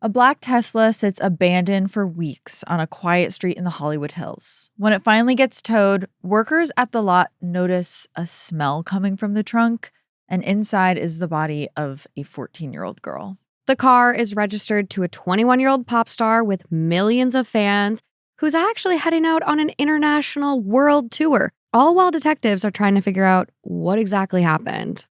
A black Tesla sits abandoned for weeks on a quiet street in the Hollywood Hills. When it finally gets towed, workers at the lot notice a smell coming from the trunk, and inside is the body of a 14-year-old girl. The car is registered to a 21-year-old pop star with millions of fans who's actually heading out on an international world tour, all while detectives are trying to figure out what exactly happened.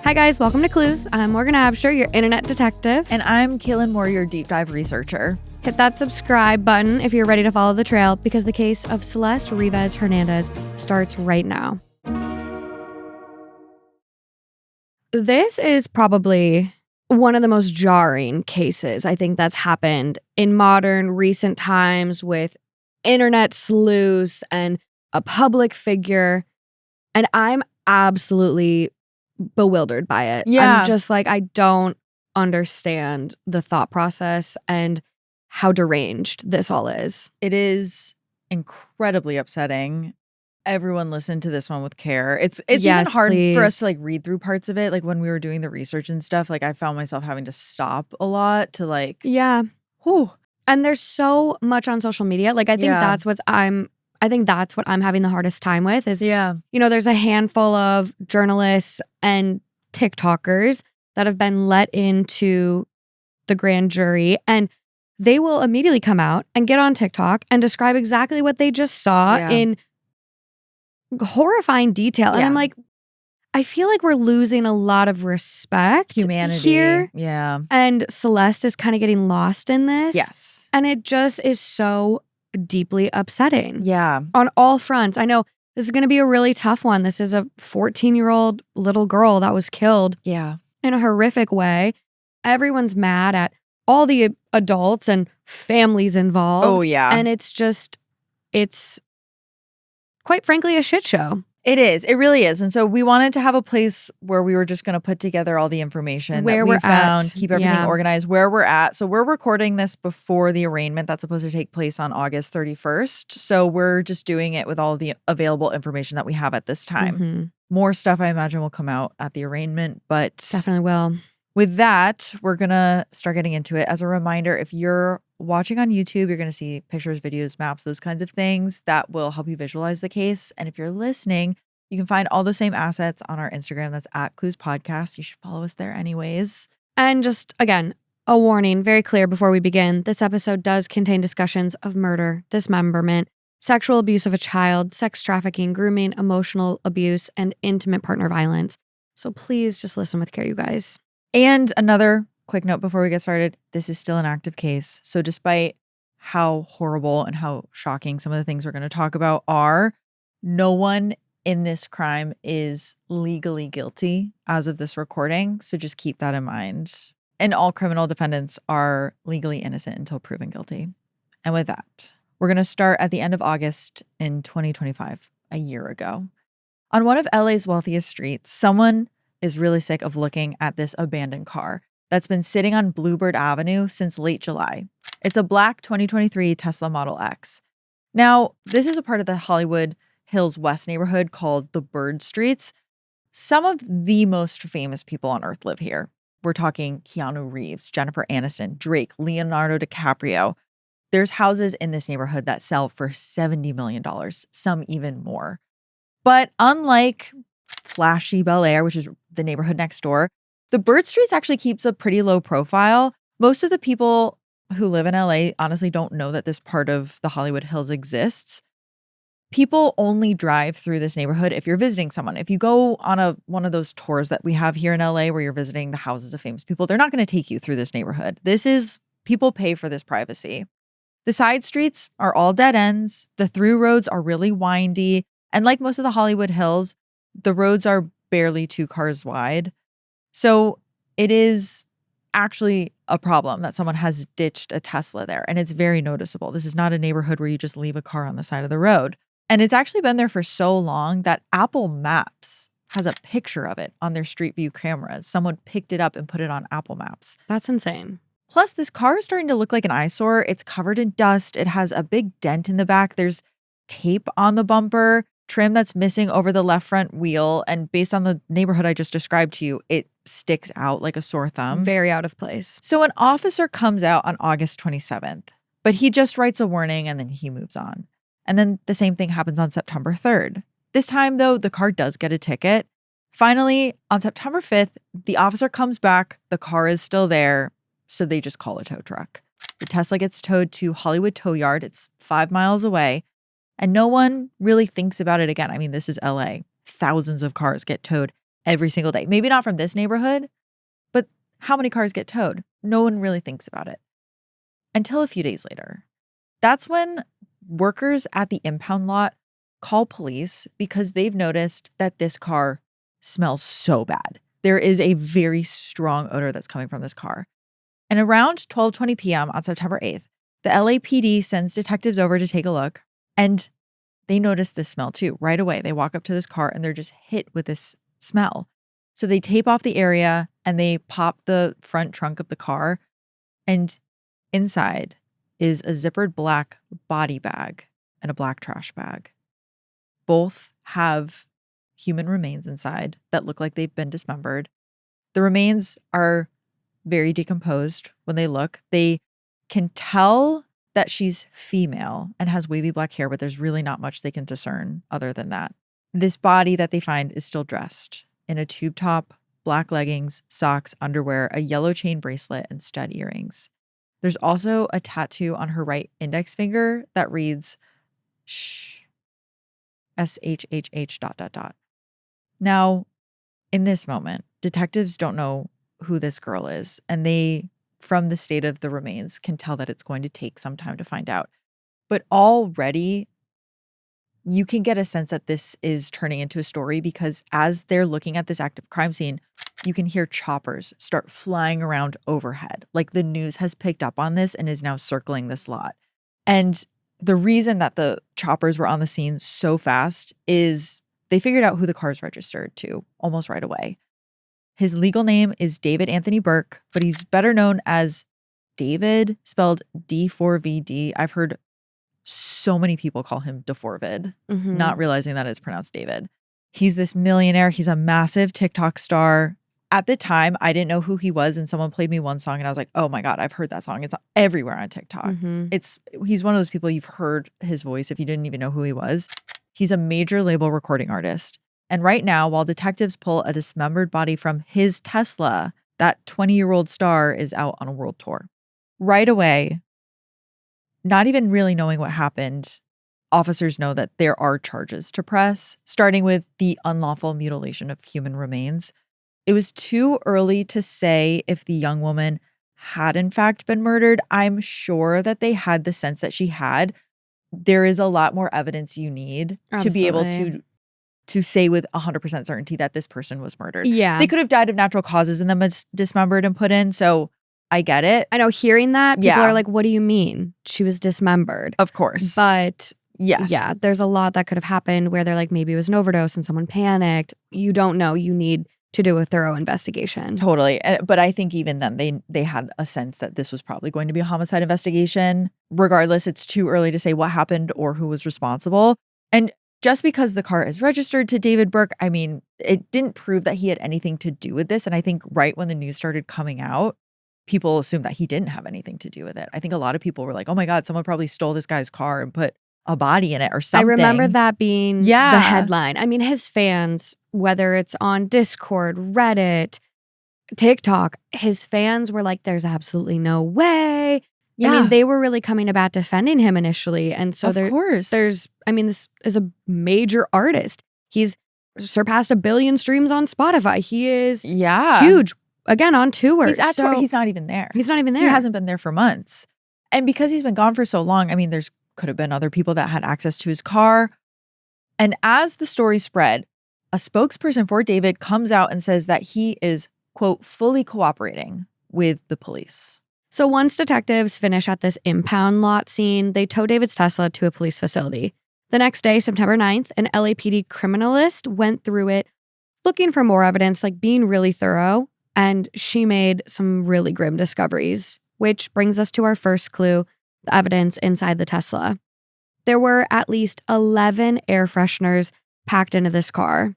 Hi guys, welcome to Clues. I'm Morgan Absher, your internet detective. And I'm Kaelyn Moore, your deep dive researcher. Hit that subscribe button if you're ready to follow the trail, because the case of Celeste Rivas Hernandez starts right now. This is probably one of the most jarring cases I think that's happened in modern recent times, with internet sleuths and a public figure. And I'm absolutely bewildered by it. Yeah. I'm just like, I don't understand the thought process and how deranged this all is. It is incredibly upsetting. Everyone listen to this one with care. It's Yes, even hard please. for us to read through parts of it. Like when we were doing the research and stuff, I found myself having to stop a lot to Yeah. whew. And there's so much on social media. I think that's what I'm having the hardest time with is, there's a handful of journalists and TikTokers that have been let into the grand jury, and they will immediately come out and get on TikTok and describe exactly what they just saw in horrifying detail. And I'm like, I feel like we're losing a lot of respect, humanity here. Yeah. And Celeste is kind of getting lost in this. Yes. And it just is so deeply upsetting. Yeah. On all fronts. I know this is going to be a really tough one. This is a 14-year-old little girl that was killed in a horrific way. Everyone's mad at all the adults and families involved. Oh, yeah. And it's quite frankly a shit show. It is. It really is. And so we wanted to have a place where we were just going to put together all the information where that we we're found, at. keep everything organized, where we're at. So we're recording this before the arraignment that's supposed to take place on August 31st. So we're just doing it with all of the available information that we have at this time. Mm-hmm. More stuff I imagine will come out at the arraignment, but definitely will. With that, we're going to start getting into it. As a reminder, if you're watching on YouTube, you're going to see pictures, videos, maps, those kinds of things that will help you visualize the case. And if you're listening, you can find all the same assets on our Instagram. That's at Clues Podcast. You should follow us there anyways. And just, again, a warning, very clear before we begin. This episode does contain discussions of murder, dismemberment, sexual abuse of a child, sex trafficking, grooming, emotional abuse, and intimate partner violence. So please just listen with care, you guys. And another quick note before we get started, this is still an active case. So despite how horrible and how shocking some of the things we're going to talk about are, no one in this crime is legally guilty as of this recording. So just keep that in mind. And all criminal defendants are legally innocent until proven guilty. And with that, we're going to start at the end of August in 2025, a year ago. On one of LA's wealthiest streets, someone is really sick of looking at this abandoned car that's been sitting on Bluebird Avenue since late July. It's a black 2023 Tesla Model X. Now, this is a part of the Hollywood Hills West neighborhood called the Bird Streets. Some of the most famous people on earth live here. We're talking Keanu Reeves, Jennifer Aniston, Drake, Leonardo DiCaprio. There's houses in this neighborhood that sell for $70 million, some even more. But unlike flashy Bel Air, which is the neighborhood next door, the Bird Streets actually keeps a pretty low profile. Most of the people who live in LA honestly don't know that this part of the Hollywood Hills exists. People only drive through this neighborhood if you're visiting someone. If you go on one of those tours that we have here in LA where you're visiting the houses of famous people, they're not going to take you through this neighborhood. People pay for this privacy. The side streets are all dead ends. The through roads are really windy. And like most of the Hollywood Hills, the roads are barely 2 cars wide. So it is actually a problem that someone has ditched a Tesla there. And it's very noticeable. This is not a neighborhood where you just leave a car on the side of the road. And it's actually been there for so long that Apple Maps has a picture of it on their Street View cameras. Someone picked it up and put it on Apple Maps. That's insane. Plus, this car is starting to look like an eyesore. It's covered in dust. It has a big dent in the back. There's tape on the bumper, trim that's missing over the left front wheel. And based on the neighborhood I just described to you, it sticks out like a sore thumb. Very out of place. So an officer comes out on August 27th, but he just writes a warning and then he moves on. And then the same thing happens on September 3rd. This time, though, the car does get a ticket. Finally, on September 5th, the officer comes back. The car is still there, so they just call a tow truck. The Tesla gets towed to Hollywood Tow Yard. It's 5 miles away. And no one really thinks about it again. I mean, this is LA. Thousands of cars get towed every single day. Maybe not from this neighborhood, but how many cars get towed? No one really thinks about it. Until a few days later. That's when workers at the impound lot call police because they've noticed that this car smells so bad. There is a very strong odor that's coming from this car. And around 12:20 p.m. on September 8th, the LAPD sends detectives over to take a look. And they notice this smell too. Right away, they walk up to this car and they're just hit with this smell. So they tape off the area and they pop the front trunk of the car. And inside is a zippered black body bag and a black trash bag. Both have human remains inside that look like they've been dismembered. The remains are very decomposed when they look. They can tell that she's female and has wavy black hair, but there's really not much they can discern other than that. This body that they find is still dressed in a tube top, black leggings, socks, underwear, a yellow chain bracelet, and stud earrings. There's also a tattoo on her right index finger that reads, shh, SHHH ... Now, in this moment, detectives don't know who this girl is, and they, from the state of the remains, can tell that it's going to take some time to find out. But already, you can get a sense that this is turning into a story because as they're looking at this active crime scene, you can hear choppers start flying around overhead. Like the news has picked up on this and is now circling this lot. And the reason that the choppers were on the scene so fast is they figured out who the car's registered to almost right away. His legal name is David Anthony Burke, but he's better known as David, spelled D4vd. I've heard so many people call him D4vd, not realizing that it's pronounced David. He's this millionaire. He's a massive TikTok star. At the time, I didn't know who he was, and someone played me one song, and I was like, oh my God, I've heard that song. It's everywhere on TikTok. He's one of those people you've heard his voice if you didn't even know who he was. He's a major label recording artist. And right now, while detectives pull a dismembered body from his Tesla, that 20-year-old star is out on a world tour. Right away, not even really knowing what happened, officers know that there are charges to press, starting with the unlawful mutilation of human remains. It was too early to say if the young woman had in fact been murdered. I'm sure that they had the sense that she had. There is a lot more evidence you need to be able to say with 100% certainty that this person was murdered. Yeah. They could have died of natural causes and then dismembered and put in. So I get it. I know hearing that, people are like, what do you mean? She was dismembered. Of course. But yes. Yeah, there's a lot that could have happened where they're like, maybe it was an overdose and someone panicked. You don't know. You need to do a thorough investigation. Totally. But I think even then they had a sense that this was probably going to be a homicide investigation. Regardless, it's too early to say what happened or who was responsible. And just because the car is registered to David Burke, I mean, it didn't prove that he had anything to do with this. And I think right when the news started coming out, people assumed that he didn't have anything to do with it. I think a lot of people were like, oh my God, someone probably stole this guy's car and put a body in it or something. I remember that being the headline. I mean, his fans, whether it's on Discord, Reddit, TikTok, his fans were like, there's absolutely no way. Yeah. I mean, they were really coming about defending him initially. And so this is a major artist. He's surpassed 1 billion streams on Spotify. He is huge. Again, on tour. He's at tour. He's not even there. He's not even there. He hasn't been there for months. And because he's been gone for so long, I mean, could have been other people that had access to his car. And as the story spread, a spokesperson for David comes out and says that he is, quote, fully cooperating with the police. So once detectives finish at this impound lot scene, they tow David's Tesla to a police facility. The next day, September 9th, an LAPD criminalist went through it looking for more evidence, like being really thorough. And she made some really grim discoveries which brings us to our first clue, the evidence inside the Tesla. There were at least 11 air fresheners packed into this car.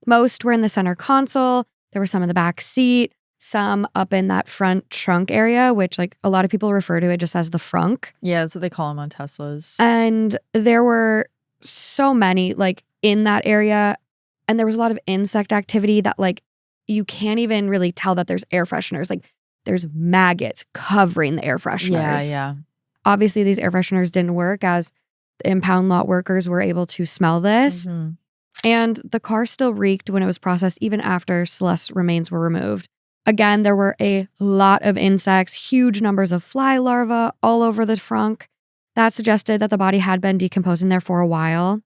Most were in the center console. There were some in the back seat, some up in that front trunk area, which like a lot of people refer to it just as the frunk. Yeah, that's what they call them on Teslas. And there were so many like in that area. And there was a lot of insect activity that like you can't even really tell that there's air fresheners. Like there's maggots covering the air fresheners. Yeah. Obviously, these air fresheners didn't work as the impound lot workers were able to smell this. Mm-hmm. And the car still reeked when it was processed, even after Celeste's remains were removed. Again, there were a lot of insects, huge numbers of fly larvae all over the frunk. That suggested that the body had been decomposing there for a while.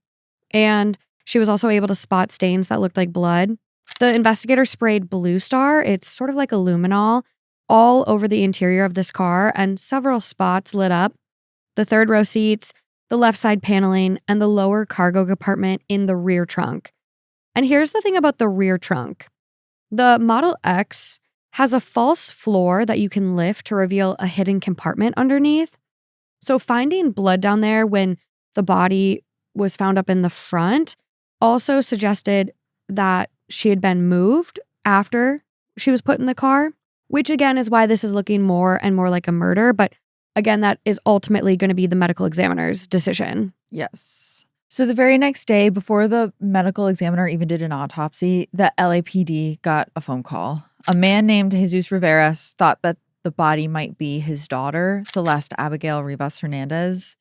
And she was also able to spot stains that looked like blood. The investigator sprayed Blue Star, it's sort of like a luminol, all over the interior of this car, and several spots lit up. The third row seats, the left side paneling, and the lower cargo compartment in the rear trunk. And here's the thing about the rear trunk. The Model X has a false floor that you can lift to reveal a hidden compartment underneath. So finding blood down there when the body was found up in the front also suggested that she had been moved after she was put in the car, which again is why this is looking more and more like a murder. But again, that is ultimately going to be the medical examiner's decision. Yes. So the very next day, before the medical examiner even did an autopsy, the LAPD got a phone call. A man named Jesus Rivas thought that the body might be his daughter, Celeste Abigail Rivas Hernandez.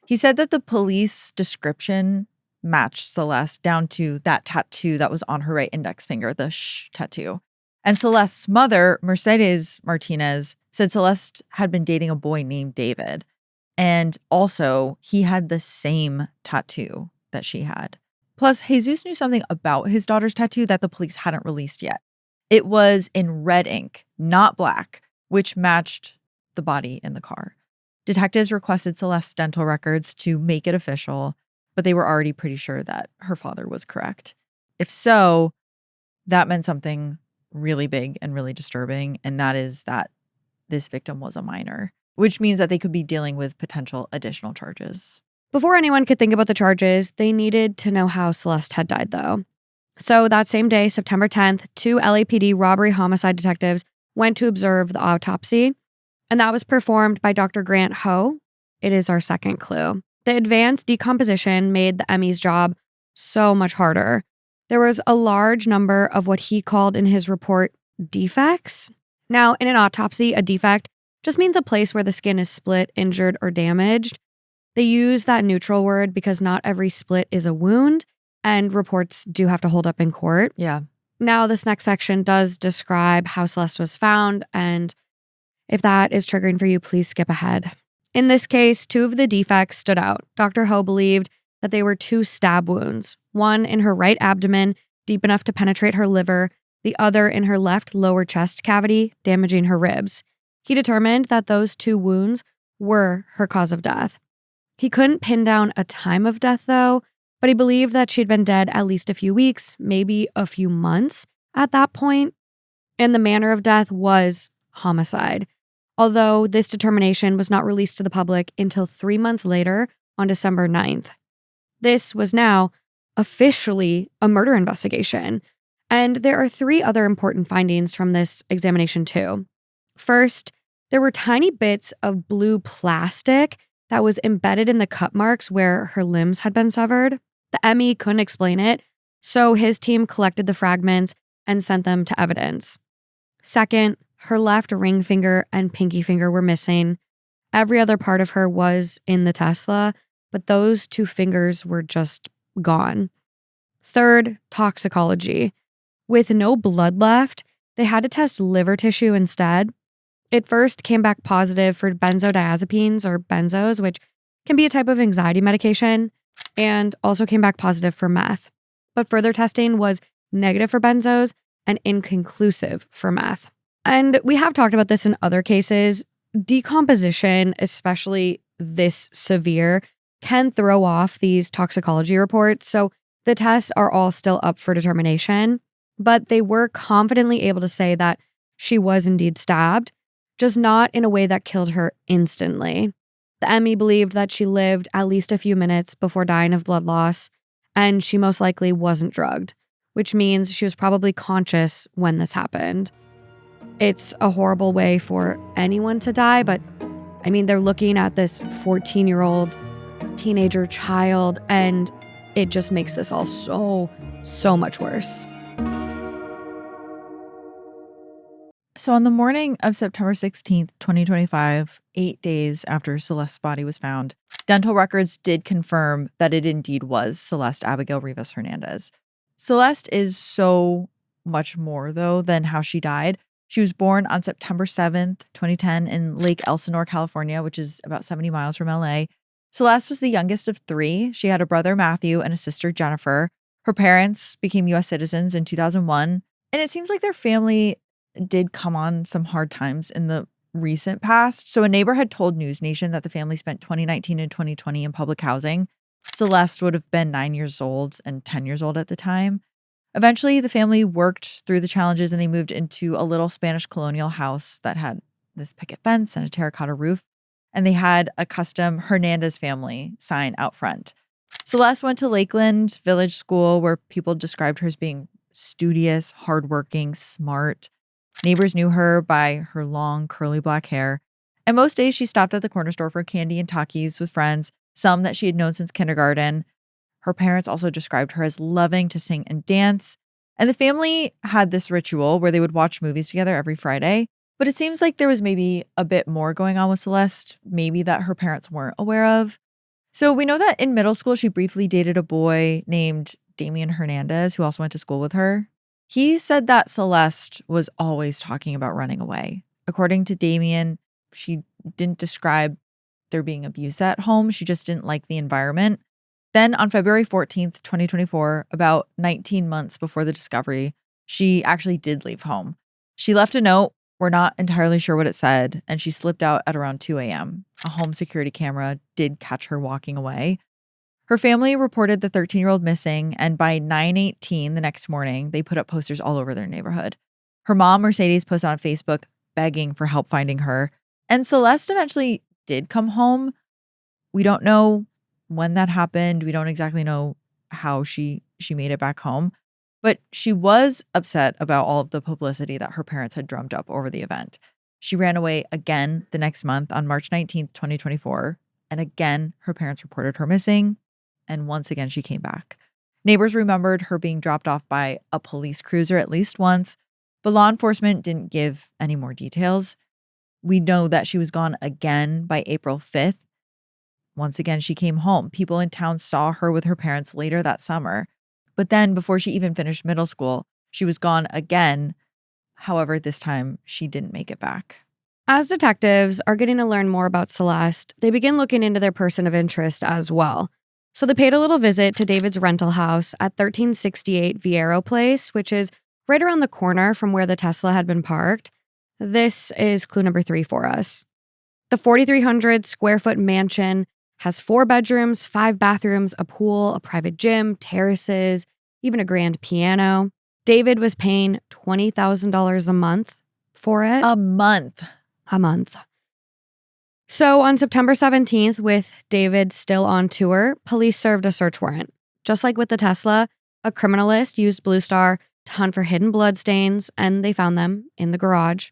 He said that the police description matched Celeste down to that tattoo that was on her right index finger, the shh tattoo. And Celeste's mother, Mercedes Martinez, said Celeste had been dating a boy named David. And also, he had the same tattoo that she had. Plus, Jesus knew something about his daughter's tattoo that the police hadn't released yet. It was in red ink, not black, which matched the body in the car. Detectives requested Celeste's dental records to make it official, but they were already pretty sure that her father was correct. If so, that meant something really big and really disturbing, and that is that this victim was a minor, which means that they could be dealing with potential additional charges. Before anyone could think about the charges, they needed to know how Celeste had died, though. So that same day, September 10th, 2 LAPD robbery homicide detectives went to observe the autopsy, and that was performed by Dr. Grant Ho. It is our second clue. The advanced decomposition made the ME's job so much harder. There was a large number of what he called in his report defects. Now, in an autopsy, a defect just means a place where the skin is split, injured, or damaged. They use that neutral word because not every split is a wound, and reports do have to hold up in court. Yeah. Now, this next section does describe how Celeste was found, and if that is triggering for you, please skip ahead. In this case, 2 of the defects stood out. Dr. Ho believed that they were 2 stab wounds, one in her right abdomen, deep enough to penetrate her liver, the other in her left lower chest cavity, damaging her ribs. He determined that those 2 wounds were her cause of death. He couldn't pin down a time of death, though, but he believed that she'd been dead at least a few weeks, maybe a few months at that point, and the manner of death was homicide, although this determination was not released to the public until 3 months later on December 9th. This was now officially a murder investigation, and there are 3 other important findings from this examination too. First, there were tiny bits of blue plastic that was embedded in the cut marks where her limbs had been severed. The ME couldn't explain it, so his team collected the fragments and sent them to evidence. Second, her left ring finger and pinky finger were missing. Every other part of her was in the Tesla, but those 2 fingers were just gone. Third, toxicology. With no blood left, they had to test liver tissue instead. It first came back positive for benzodiazepines or benzos, which can be a type of anxiety medication, and also came back positive for meth. But further testing was negative for benzos and inconclusive for meth. And we have talked about this in other cases. Decomposition, especially this severe, can throw off these toxicology reports. So the tests are all still up for determination, but they were confidently able to say that she was indeed stabbed. just not in a way that killed her instantly. The ME believed that she lived at least a few minutes before dying of blood loss, and she most likely wasn't drugged, which means she was probably conscious when this happened. It's a horrible way for anyone to die, but I mean, they're looking at this 14-year-old teenager child, and it just makes this all so much worse. So on the morning of September 16th, 2025, 8 days after Celeste's body was found, dental records did confirm that it indeed was Celeste Abigail Rivas Hernandez. Celeste is so much more, though, than how she died. She was born on September 7th, 2010 in Lake Elsinore, California, which is about 70 miles from LA. Celeste was the youngest of 3. She had a brother, Matthew, and a sister, Jennifer. Her parents became U.S. citizens in 2001, and it seems like their family did come on some hard times in the recent past. So a neighbor had told News Nation that the family spent 2019 and 2020 in public housing. Celeste would have been 9 years old and 10 years old at the time. Eventually, the family worked through the challenges and they moved into a little Spanish colonial house that had this picket fence and a terracotta roof. And they had a custom Hernandez family sign out front. Celeste went to Lakeland Village School, where people described her as being studious, hardworking, smart. Neighbors knew her by her long, curly black hair. And most days she stopped at the corner store for candy and Takis with friends, some that she had known since kindergarten. Her parents also described her as loving to sing and dance. And the family had this ritual where they would watch movies together every Friday. But it seems like there was maybe a bit more going on with Celeste, maybe that her parents weren't aware of. So we know that in middle school, she briefly dated a boy named Damian Hernandez, who also went to school with her. He said that Celeste was always talking about running away. According to Damian, she didn't describe there being abuse at home. She just didn't like the environment. Then on February 14th, 2024, about 19 months before the discovery, she actually did leave home. She left a note. We're not entirely sure what it said, and she slipped out at around 2 a.m. A home security camera did catch her walking away. Her family reported the 13-year-old missing, and by 9:18 the next morning, they put up posters all over their neighborhood. Her mom, Mercedes, posted on Facebook begging for help finding her. And Celeste eventually did come home. We don't know when that happened. We don't exactly know how she made it back home. But she was upset about all of the publicity that her parents had drummed up over the event. She ran away again the next month on March 19th, 2024. And again, her parents reported her missing. And once again, she came back. Neighbors remembered her being dropped off by a police cruiser at least once, but law enforcement didn't give any more details. We know that she was gone again by April 5th. Once again, she came home. People in town saw her with her parents later that summer. But then before she even finished middle school, she was gone again. However, this time she didn't make it back. As detectives are getting to learn more about Celeste, they begin looking into their person of interest as well. So they paid a little visit to David's rental house at 1368 Viero Place, which is right around the corner from where the Tesla had been parked. This is clue number 3 for us. The 4,300 square foot mansion has 4 bedrooms, 5 bathrooms, a pool, a private gym, terraces, even a grand piano. David was paying $20,000 a month for it. A month. A month. So on September 17th, with David still on tour, police served a search warrant. Just like with the Tesla, a criminalist used Blue Star to hunt for hidden bloodstains, and they found them in the garage.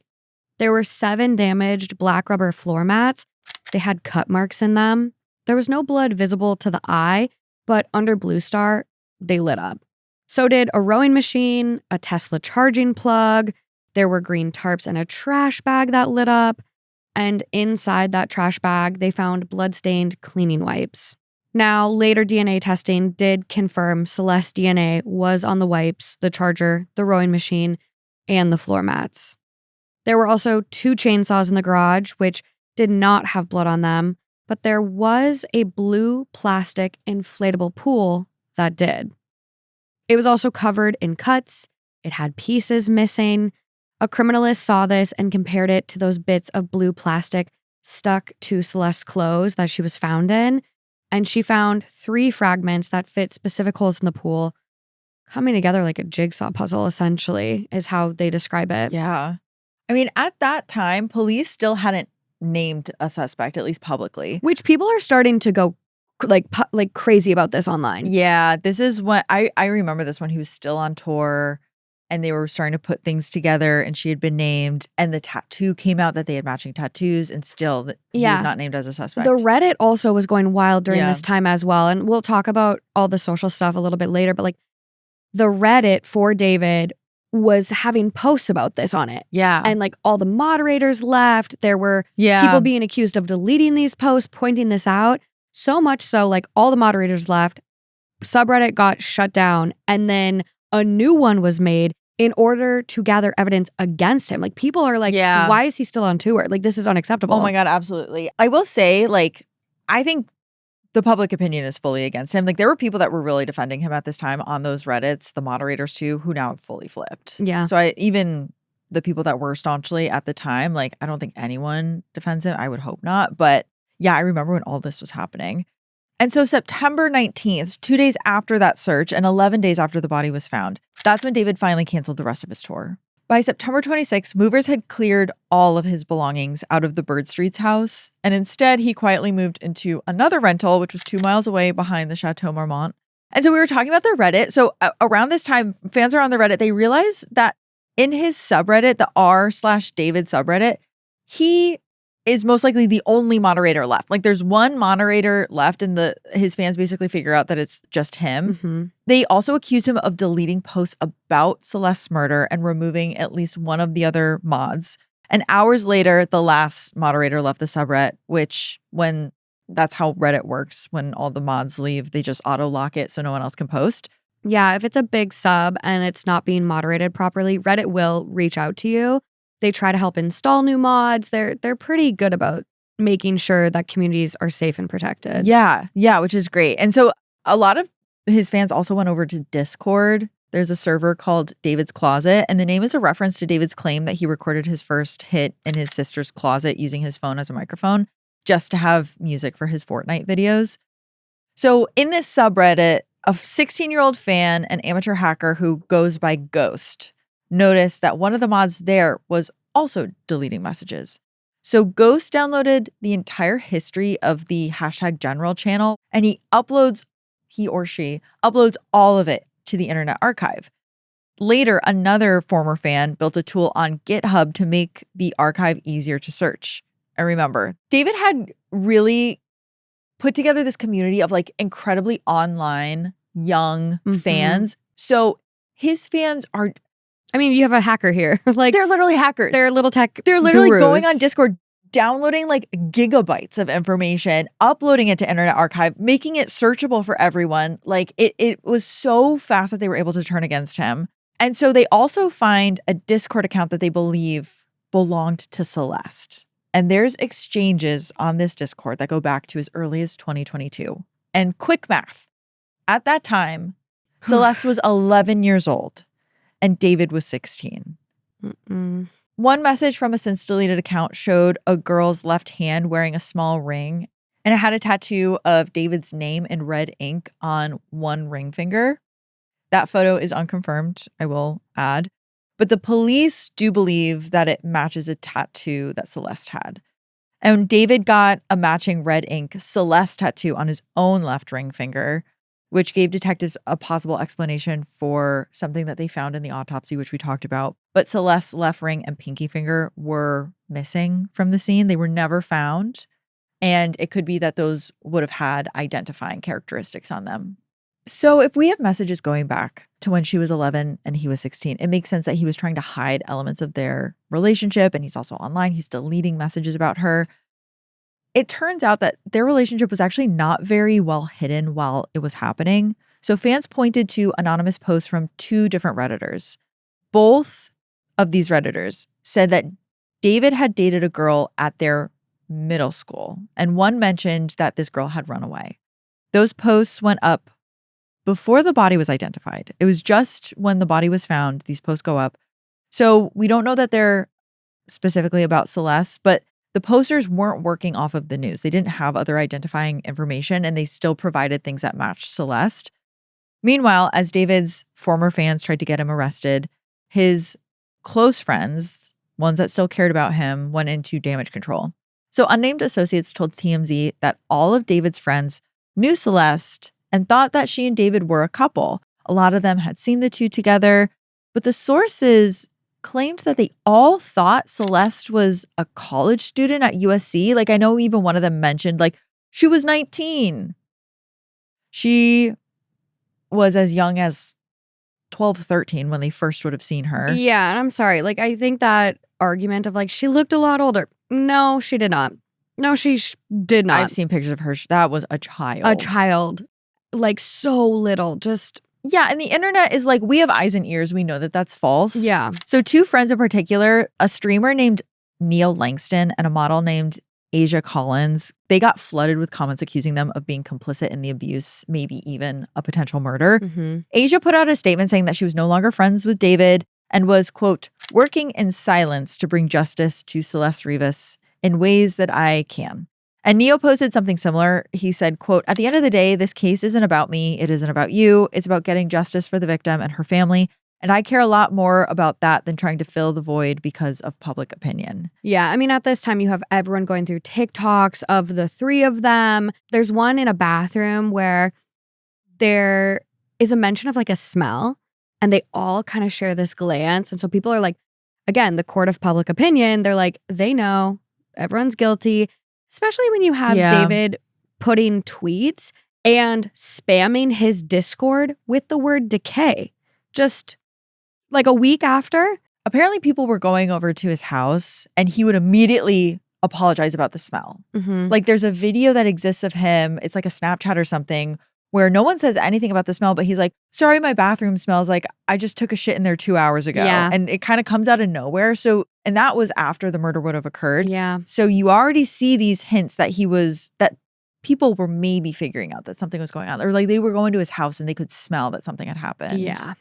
There were 7 damaged black rubber floor mats. They had cut marks in them. There was no blood visible to the eye, but under Blue Star, they lit up. So did a rowing machine, a Tesla charging plug. There were green tarps and a trash bag that lit up. And inside that trash bag, they found blood-stained cleaning wipes. Now, later DNA testing did confirm Celeste DNA was on the wipes, the charger, the rowing machine, and the floor mats. There were also 2 chainsaws in the garage, which did not have blood on them, but there was a blue plastic inflatable pool that did. It was also covered in cuts. It had pieces missing. A criminalist saw this and compared it to those bits of blue plastic stuck to Celeste's clothes that she was found in, and she found 3 fragments that fit specific holes in the pool, coming together like a jigsaw puzzle, essentially, is how they describe it. Yeah. I mean, at that time, police still hadn't named a suspect, at least publicly. Which people are starting to go like crazy about this online. Yeah, this is what I remember this when he was still on tour and they were starting to put things together and she had been named and the tattoo came out that they had matching tattoos and still he was not named as a suspect. The Reddit also was going wild during this time as well. And we'll talk about all the social stuff a little bit later, but like the Reddit for David was having posts about this on it. Yeah. And like all the moderators left. There were people being accused of deleting these posts, pointing this out. So much so, like all the moderators left, subreddit got shut down, and then a new one was made in order to gather evidence against him. Like people are like, why is he still on tour? Like this is unacceptable. Oh my God, absolutely. I will say, like, I think the public opinion is fully against him. Like there were people that were really defending him at this time on those Reddits, the moderators too, who now have fully flipped. Yeah. So even the people that were staunchly at the time, like I don't think anyone defends him. I would hope not. But yeah, I remember when all this was happening. And so September 19th, 2 days after that search and 11 days after the body was found, that's when David finally canceled the rest of his tour. By September 26th, movers had cleared all of his belongings out of the Bird Streets house. And instead, he quietly moved into another rental, which was 2 miles away behind the Chateau Marmont. And so we were talking about the Reddit. So around this time, fans are on the Reddit. They realized that in his subreddit, the r/David subreddit, he is most likely the only moderator left. Like there's one moderator left and his fans basically figure out that it's just him. Mm-hmm. They also accuse him of deleting posts about Celeste's murder and removing at least one of the other mods. And hours later, the last moderator left the subreddit, which that's how Reddit works. When all the mods leave, they just auto lock it so no one else can post. Yeah, if it's a big sub and it's not being moderated properly, Reddit will reach out to you. They try to help install new mods. They're pretty good about making sure that communities are safe and protected. Yeah, which is great. And so a lot of his fans also went over to Discord. There's a server called David's Closet, and the name is a reference to David's claim that he recorded his first hit in his sister's closet using his phone as a microphone just to have music for his Fortnite videos. So in this subreddit, a 16-year-old fan and amateur hacker who goes by Ghost noticed that one of the mods there was also deleting messages. So Ghost downloaded the entire history of the #general channel and he or she uploads all of it to the Internet Archive. Later, another former fan built a tool on GitHub to make the archive easier to search. And remember, David had really put together this community of like incredibly online young fans. So his fans are, I mean, you have a hacker here. Like they're literally hackers. They're little tech They're literally gurus. going on Discord, downloading like gigabytes of information, uploading it to Internet Archive, making it searchable for everyone. Like it was so fast that they were able to turn against him. And so they also find a Discord account that they believe belonged to Celeste. And there's exchanges on this Discord that go back to as early as 2022. And quick math. At that time, Celeste was 11 years old and David was 16. One message from a since deleted account showed a girl's left hand wearing a small ring, and it had a tattoo of David's name in red ink on one ring finger. That photo is unconfirmed, I will add, but the police do believe that it matches a tattoo that Celeste had. And David got a matching red ink Celeste tattoo on his own left ring finger, which gave detectives a possible explanation for something that they found in the autopsy, which we talked about. But Celeste's left ring and pinky finger were missing from the scene. They were never found. And it could be that those would have had identifying characteristics on them. So if we have messages going back to when she was 11 and he was 16, it makes sense that he was trying to hide elements of their relationship. And he's also online. He's deleting messages about her. It turns out that their relationship was actually not very well hidden while it was happening. So fans pointed to anonymous posts from 2 different Redditors. Both of these Redditors said that David had dated a girl at their middle school, and one mentioned that this girl had run away. Those posts went up before the body was identified. It was just when the body was found, these posts go up. So we don't know that they're specifically about Celeste, but the posters weren't working off of the news. They didn't have other identifying information, and they still provided things that matched Celeste. Meanwhile, as David's former fans tried to get him arrested, his close friends ones that still cared about him, went into damage control. So unnamed associates told TMZ that all of David's friends knew Celeste and thought that she and David were a couple. A lot of them had seen the two together, but the sources claimed that they all thought Celeste was a college student at USC. Like, I know even one of them mentioned, like, she was 19. She was as young as 12, 13 when they first would have seen her. Yeah, and I'm sorry. Like, I think that argument of like, she looked a lot older. No, she did not. No, she did not. I've seen pictures of her. That was a child. A child. Like, so little. Just... Yeah, and the internet is like, we have eyes and ears. We know that that's false. Yeah. So two friends in particular, a streamer named Neil Langston and a model named Asia Collins, they got flooded with comments accusing them of being complicit in the abuse, maybe even a potential murder. Mm-hmm. Asia put out a statement saying that she was no longer friends with David and was, quote, working in silence to bring justice to Celeste Rivas in ways that I can. And Neo posted something similar. He said, quote, at the end of the day, this case isn't about me. It isn't about you. It's about getting justice for the victim and her family. And I care a lot more about that than trying to fill the void because of public opinion. Yeah, I mean, at this time, you have everyone going through TikToks of the three of them. There's one in a bathroom where there is a mention of like a smell, and they all kind of share this glance. And so people are like, again, the court of public opinion, they're like, they know, everyone's guilty, especially when you have David putting tweets and spamming his Discord with the word decay. Just like a week after. Apparently people were going over to his house and he would immediately apologize about the smell. Mm-hmm. Like, there's a video that exists of him. It's like a Snapchat or something where no one says anything about the smell, but he's like, sorry, my bathroom smells like I just took a shit in there 2 hours ago. Yeah. And it kind of comes out of nowhere. So, and that was after the murder would have occurred. Yeah. So you already see these hints that that people were maybe figuring out that something was going on. Or like they were going to his house and they could smell that something had happened. Yeah.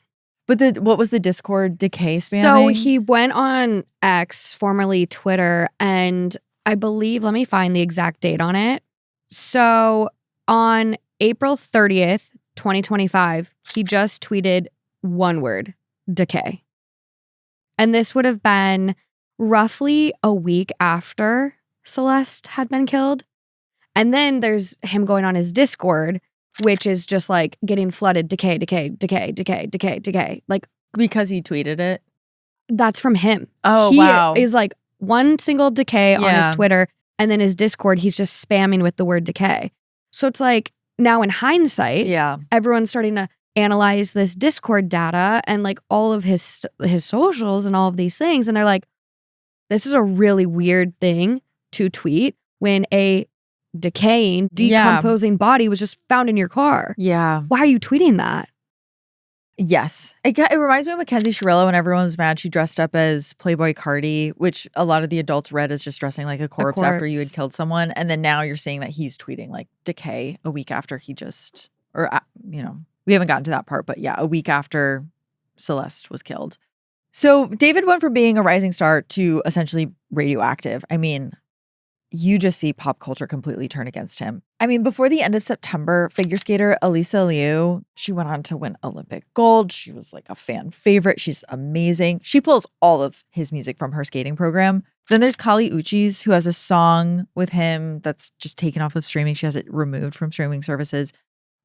But what was the Discord decay spamming? So he went on X, formerly Twitter, and I believe, let me find the exact date on it. So on April 30th, 2025, he just tweeted one word, decay. And this would have been roughly a week after Celeste had been killed. And then there's him going on his Discord, which is just like getting flooded, decay, decay, decay, decay, decay, decay. Like, because he tweeted it? That's from him. Oh, he wow. Is like one single decay on his Twitter, and then his Discord, he's just spamming with the word decay. So it's like, now in hindsight, everyone's starting to analyze this Discord data and like all of his socials and all of these things. And they're like, this is a really weird thing to tweet when a decaying, decomposing body was just found in your car. Yeah. Why are you tweeting that? Yes. It reminds me of Mackenzie Chirillo when everyone was mad she dressed up as Playboy Cardi, which a lot of the adults read as just dressing like a corpse after you had killed someone. And then now you're seeing that he's tweeting like decay a week after he just, or, we haven't gotten to that part, but yeah, a week after Celeste was killed. So David went from being a rising star to essentially radioactive. I mean, you just see pop culture completely turn against him. I mean, before the end of September, figure skater Elisa Liu, she went on to win Olympic gold. She was like a fan favorite. She's amazing. She pulls all of his music from her skating program. Then there's Kali Uchis, who has a song with him that's just taken off of streaming. She has it removed from streaming services.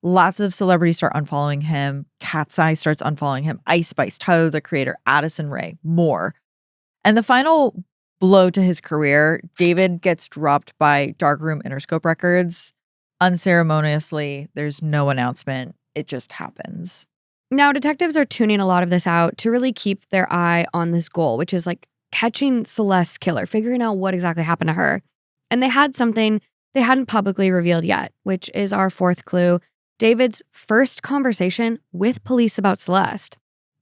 Lots of celebrities start unfollowing him. Cat's Eye starts unfollowing him. Ice Spice, Tyler, the Creator, Addison Rae, more. And the final blow to his career, David gets dropped by Darkroom Interscope Records. Unceremoniously, there's no announcement. It just happens. Now, detectives are tuning a lot of this out to really keep their eye on this goal, which is like catching Celeste's killer, figuring out what exactly happened to her. And they had something they hadn't publicly revealed yet, which is our fourth clue, David's first conversation with police about Celeste.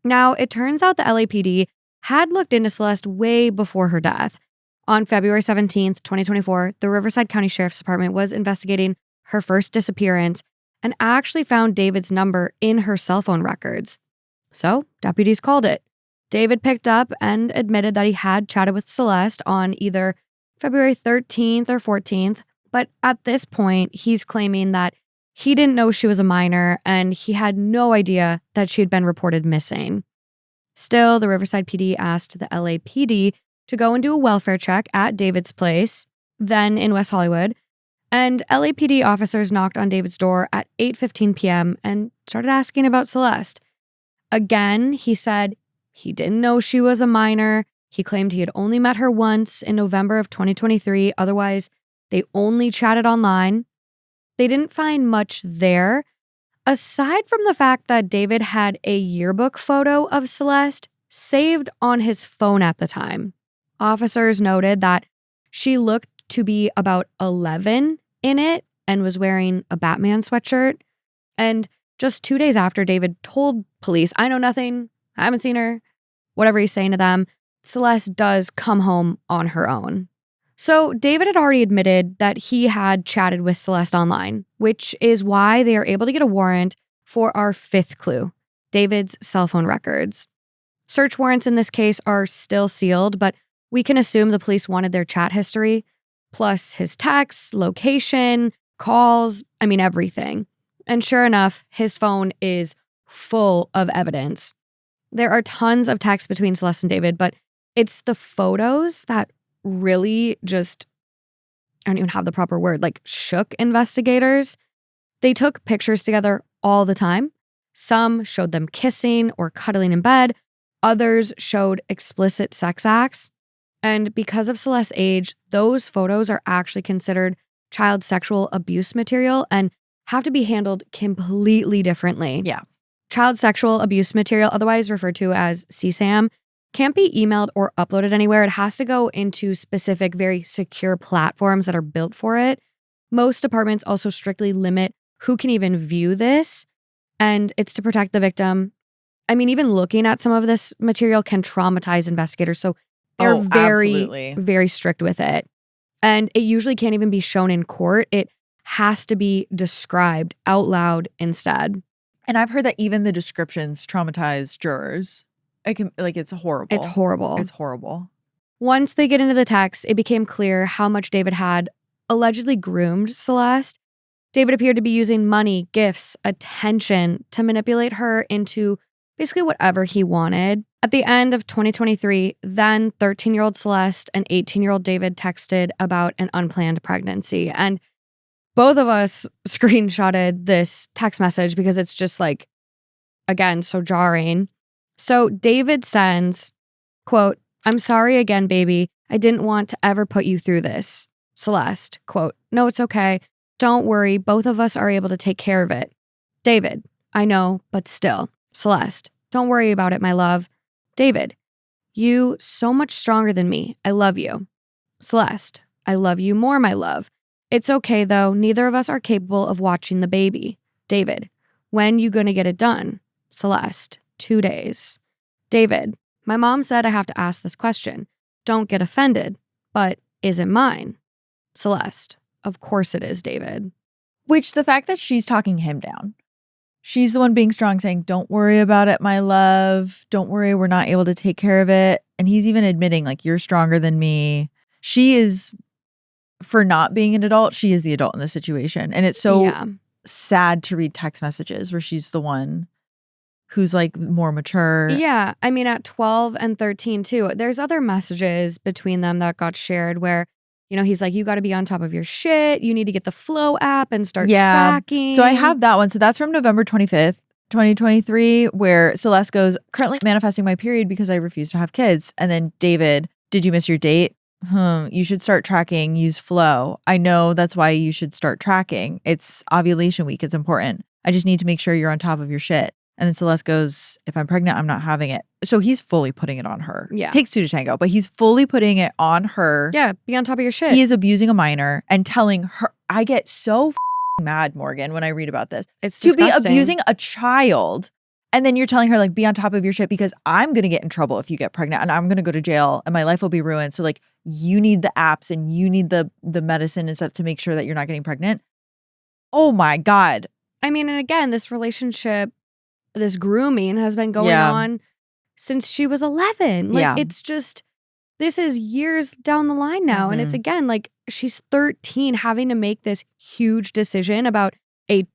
Now, it turns out the LAPD had looked into Celeste way before her death. On February 17th, 2024, the Riverside County Sheriff's Department was investigating her first disappearance and actually found David's number in her cell phone records. So, deputies called it. David picked up and admitted that he had chatted with Celeste on either February 13th or 14th, but at this point, he's claiming that he didn't know she was a minor and he had no idea that she had been reported missing. Still, the Riverside PD asked the LAPD to go and do a welfare check at David's place, then in West Hollywood. And LAPD officers knocked on David's door at 8:15 p.m. and started asking about Celeste. Again, he said he didn't know she was a minor. He claimed he had only met her once in November of 2023. Otherwise, they only chatted online. They didn't find much there, aside from the fact that David had a yearbook photo of Celeste saved on his phone at the time. Officers noted that she looked to be about 11 in it and was wearing a Batman sweatshirt. And just 2 days after David told police, I know nothing, I haven't seen her, whatever he's saying to them, Celeste does come home on her own. So David had already admitted that he had chatted with Celeste online, which is why they are able to get a warrant for our fifth clue, David's cell phone records. Search warrants in this case are still sealed, but we can assume the police wanted their chat history, plus his texts, location, calls, everything. And sure enough, his phone is full of evidence. There are tons of texts between Celeste and David, but it's the photos that really just, I don't even have the proper word, shook investigators. They took pictures together all the time. Some showed them kissing or cuddling in bed. Others showed explicit sex acts. And because of Celeste's age, those photos are actually considered child sexual abuse material and have to be handled completely differently. Yeah. Child sexual abuse material, otherwise referred to as CSAM, can't be emailed or uploaded anywhere. It has to go into specific, very secure platforms that are built for it. Most departments also strictly limit who can even view this, and it's to protect the victim. Even looking at some of this material can traumatize investigators, so they're very strict with it. And it usually can't even be shown in court. It has to be described out loud instead. And I've heard that even the descriptions traumatize jurors. It's horrible. It's horrible. It's horrible. Once they get into the text, it became clear how much David had allegedly groomed Celeste. David appeared to be using money, gifts, attention to manipulate her into basically whatever he wanted. At the end of 2023, then 13-year-old Celeste and 18-year-old David texted about an unplanned pregnancy. And both of us screenshotted this text message because it's just again, so jarring. So David sends, quote, I'm sorry again, baby. I didn't want to ever put you through this. Celeste, quote, no, it's okay. Don't worry. Both of us are able to take care of it. David, I know, but still. Celeste, don't worry about it, my love. David, you so much stronger than me. I love you. Celeste, I love you more, my love. It's okay, though. Neither of us are capable of watching the baby. David, when you gonna get it done? Celeste, 2 days. David, my mom said I have to ask this question. Don't get offended, but is it mine? Celeste, of course it is, David. Which the fact that she's talking him down. She's the one being strong, saying, don't worry about it, my love. Don't worry, we're not able to take care of it. And he's even admitting, you're stronger than me. She is, for not being an adult, she is the adult in this situation. And it's so sad to read text messages where she's the one who's more mature. Yeah. At 12 and 13 too. There's other messages between them that got shared where, he's you got to be on top of your shit. You need to get the Flow app and start tracking. So I have that one. So that's from November 25th, 2023, where Celeste goes, currently manifesting my period because I refuse to have kids. And then David, did you miss your date? You should start tracking. Use Flow. I know that's why you should start tracking. It's ovulation week. It's important. I just need to make sure you're on top of your shit. And then Celeste goes, if I'm pregnant, I'm not having it. So he's fully putting it on her. Yeah. Takes two to tango, but he's fully putting it on her. Yeah, be on top of your shit. He is abusing a minor and telling her. I get so mad, Morgan, when I read about this. It's to disgusting. be abusing a child. And then you're telling her, be on top of your shit because I'm going to get in trouble if you get pregnant and I'm going to go to jail and my life will be ruined. So you need the apps and you need the medicine and stuff to make sure that you're not getting pregnant. Oh my God. And again, this relationship, this grooming has been going on since she was 11. It's just, this is years down the line now. Mm-hmm. And it's again, she's 13 having to make this huge decision about a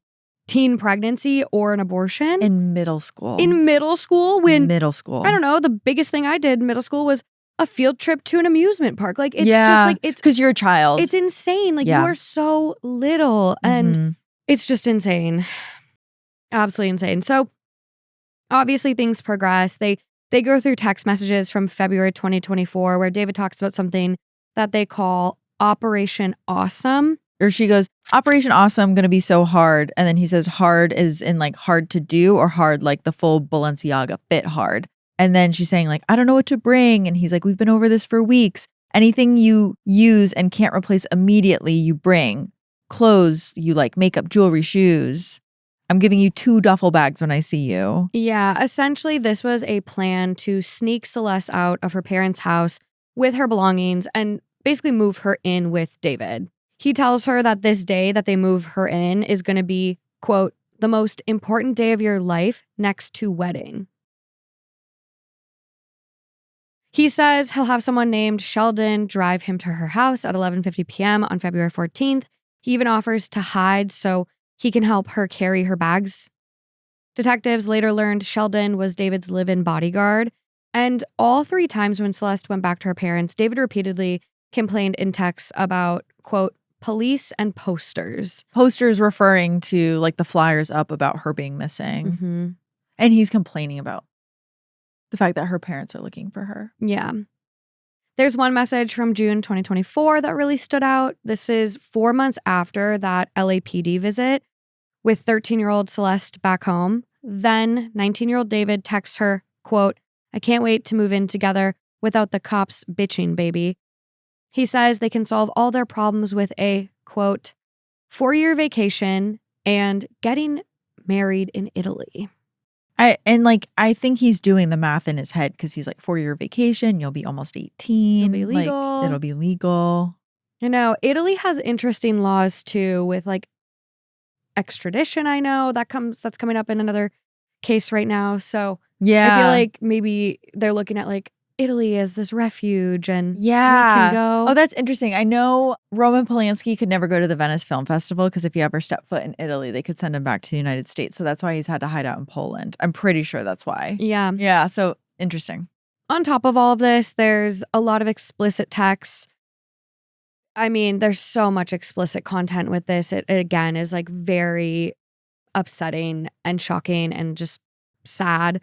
teen pregnancy or an abortion. In middle school. In middle school when, middle school. I don't know, the biggest thing I did in middle school was a field trip to an amusement park. Like, it's just like, it's because you're a child. It's insane. Like, you are so little. And it's just insane. Absolutely insane. So obviously things progress. They go through text messages from February 2024 where David talks about something that they call Operation Awesome. Or she goes, Operation Awesome, gonna be so hard. And then he says hard is in like hard to do, or hard like the full Balenciaga fit hard. And then she's saying like, I don't know what to bring. And he's like, we've been over this for weeks. Anything you use and can't replace immediately, you bring. Clothes, you like makeup, jewelry, shoes. I'm giving you 2 duffel bags when I see you. Yeah, essentially this was a plan to sneak Celeste out of her parents' house with her belongings and basically move her in with David. He tells her that this day that they move her in is going to be, quote, the most important day of your life next to wedding. He says he'll have someone named Sheldon drive him to her house at 11:50 p.m. on February 14th. He even offers to hide so he can help her carry her bags. Detectives later learned Sheldon was David's live-in bodyguard. And all 3 times when Celeste went back to her parents, David repeatedly complained in texts about, quote, police and posters. Posters referring to like the flyers up about her being missing. Mm-hmm. And he's complaining about the fact that her parents are looking for her. Yeah. There's one message from June 2024 that really stood out. This is 4 months after that LAPD visit with 13-year-old Celeste back home. Then 19-year-old David texts her, quote, I can't wait to move in together without the cops bitching, baby. He says they can solve all their problems with a, quote, 4-year vacation and getting married in Italy. I think he's doing the math in his head because he's like 4-year vacation. You'll be almost 18. It'll be legal. Like, it'll be legal. You know, Italy has interesting laws too with like extradition. I know that's coming up in another case right now. So yeah, I feel like maybe they're looking at like Italy as this refuge and we yeah. can go. Oh, that's interesting. I know Roman Polanski could never go to the Venice Film Festival because if he ever stepped foot in Italy, they could send him back to the United States. So that's why he's had to hide out in Poland. I'm pretty sure that's why. Yeah. Yeah. So interesting. On top of all of this, there's a lot of explicit text. I mean, there's so much explicit content with this. It again is like very upsetting and shocking and just sad.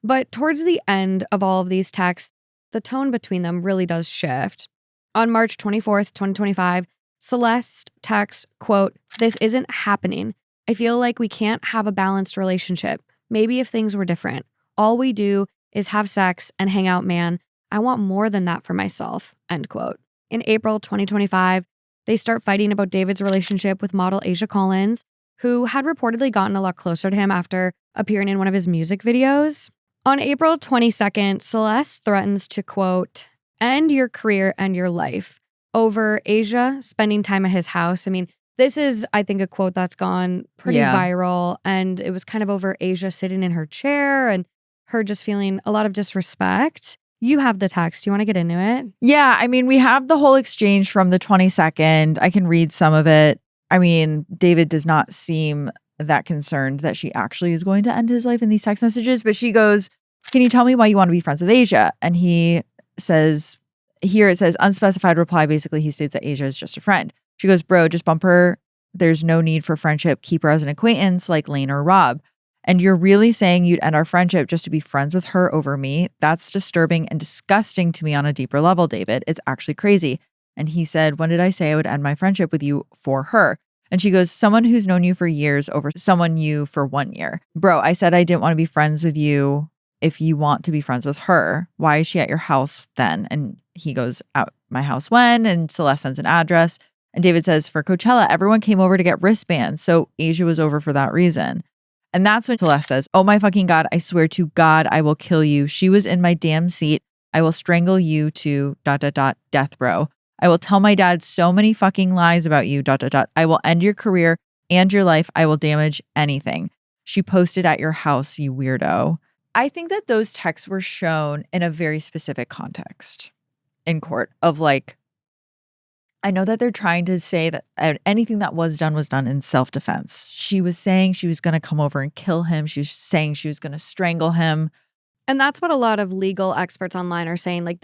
But towards the end of all of these texts, the tone between them really does shift. On March 24th, 2025, Celeste texts, quote, this isn't happening. I feel like we can't have a balanced relationship. Maybe if things were different. All we do is have sex and hang out, man. I want more than that for myself, end quote. In April 2025, they start fighting about David's relationship with model Asia Collins, who had reportedly gotten a lot closer to him after appearing in one of his music videos. On April 22nd, Celeste threatens to, quote, end your career and your life over Asia spending time at his house. I mean, this is, I think, a quote that's gone pretty viral. And it was kind of over Asia sitting in her chair and her just feeling a lot of disrespect. You have the text. Do you want to get into it? Yeah. I mean, we have the whole exchange from the 22nd. I can read some of it. I mean, David does not seem that concerned that she actually is going to end his life in these text messages. But she goes, can you tell me why you want to be friends with Asia? And he says, here it says unspecified reply. Basically, he states that Asia is just a friend. She goes, bro, just bump her. There's no need for friendship. Keep her as an acquaintance like Lane or Rob. And you're really saying you'd end our friendship just to be friends with her over me? That's disturbing and disgusting to me on a deeper level, David. It's actually crazy. And he said, when did I say I would end my friendship with you for her? And she goes, someone who's known you for years over someone you for 1 year. Bro, I said I didn't want to be friends with you if you want to be friends with her. Why is she at your house then? And he goes, out my house when? And Celeste sends an address. And David says, for Coachella, everyone came over to get wristbands. So Asia was over for that reason. And that's when Celeste says, oh my fucking God, I swear to God, I will kill you. She was in my damn seat. I will strangle you to ... death, bro. I will tell my dad so many fucking lies about you ... I will end your career and your life. I will damage anything. She posted at your house, you weirdo. I think that those texts were shown in a very specific context in court of like, I know that they're trying to say that anything that was done in self-defense. She was saying she was going to come over and kill him. She was saying she was going to strangle him. And that's what a lot of legal experts online are saying. Like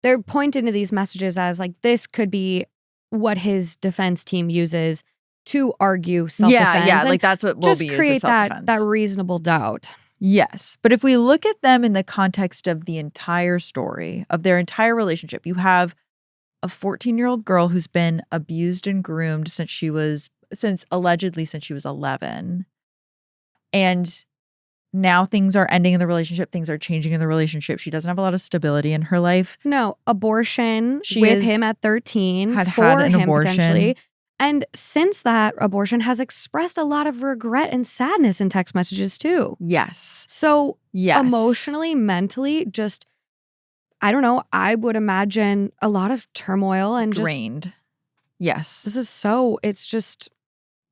they're pointing to these messages as like this could be what his defense team uses to argue self-defense. Yeah, like that's what will be used as create self-defense. that reasonable doubt. Yes. But if we look at them in the context of the entire story, of their entire relationship, you have a 14-year-old girl who's been abused and groomed allegedly since she was 11. And now things are ending in the relationship. Things are changing in the relationship. She doesn't have a lot of stability in her life. No, abortion with him at 13. Had an abortion. Potentially. And since that abortion has expressed a lot of regret and sadness in text messages too. Yes. So emotionally, mentally, just, I don't know, I would imagine a lot of turmoil and drained. Yes. It's just.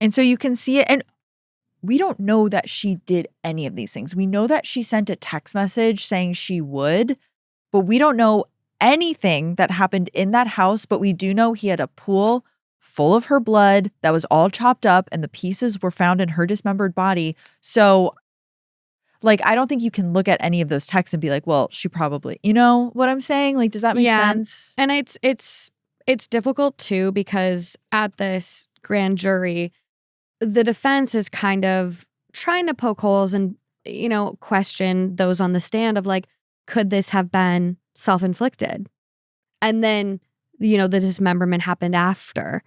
And so you can see it. And we don't know that she did any of these things. We know that she sent a text message saying she would, but we don't know anything that happened in that house. But we do know he had a pool full of her blood that was all chopped up and the pieces were found in her dismembered body. So like, I don't think you can look at any of those texts and be like, well, she probably, you know what I'm saying? Like, does that make sense? And it's difficult too, because at this grand jury, the defense is kind of trying to poke holes and, you know, question those on the stand of like, could this have been self-inflicted? And then, you know, the dismemberment happened after.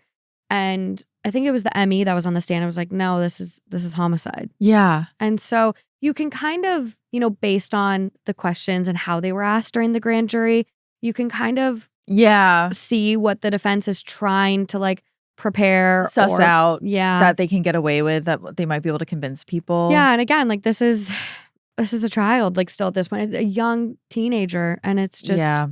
And I think it was the ME that was on the stand. I was like, no, this is homicide. Yeah. And so you can kind of, you know, based on the questions and how they were asked during the grand jury, you can kind of see what the defense is trying to like prepare. Suss out that they can get away with, that they might be able to convince people. Yeah. And again, like this is a child, like still at this point, a young teenager. And it's just,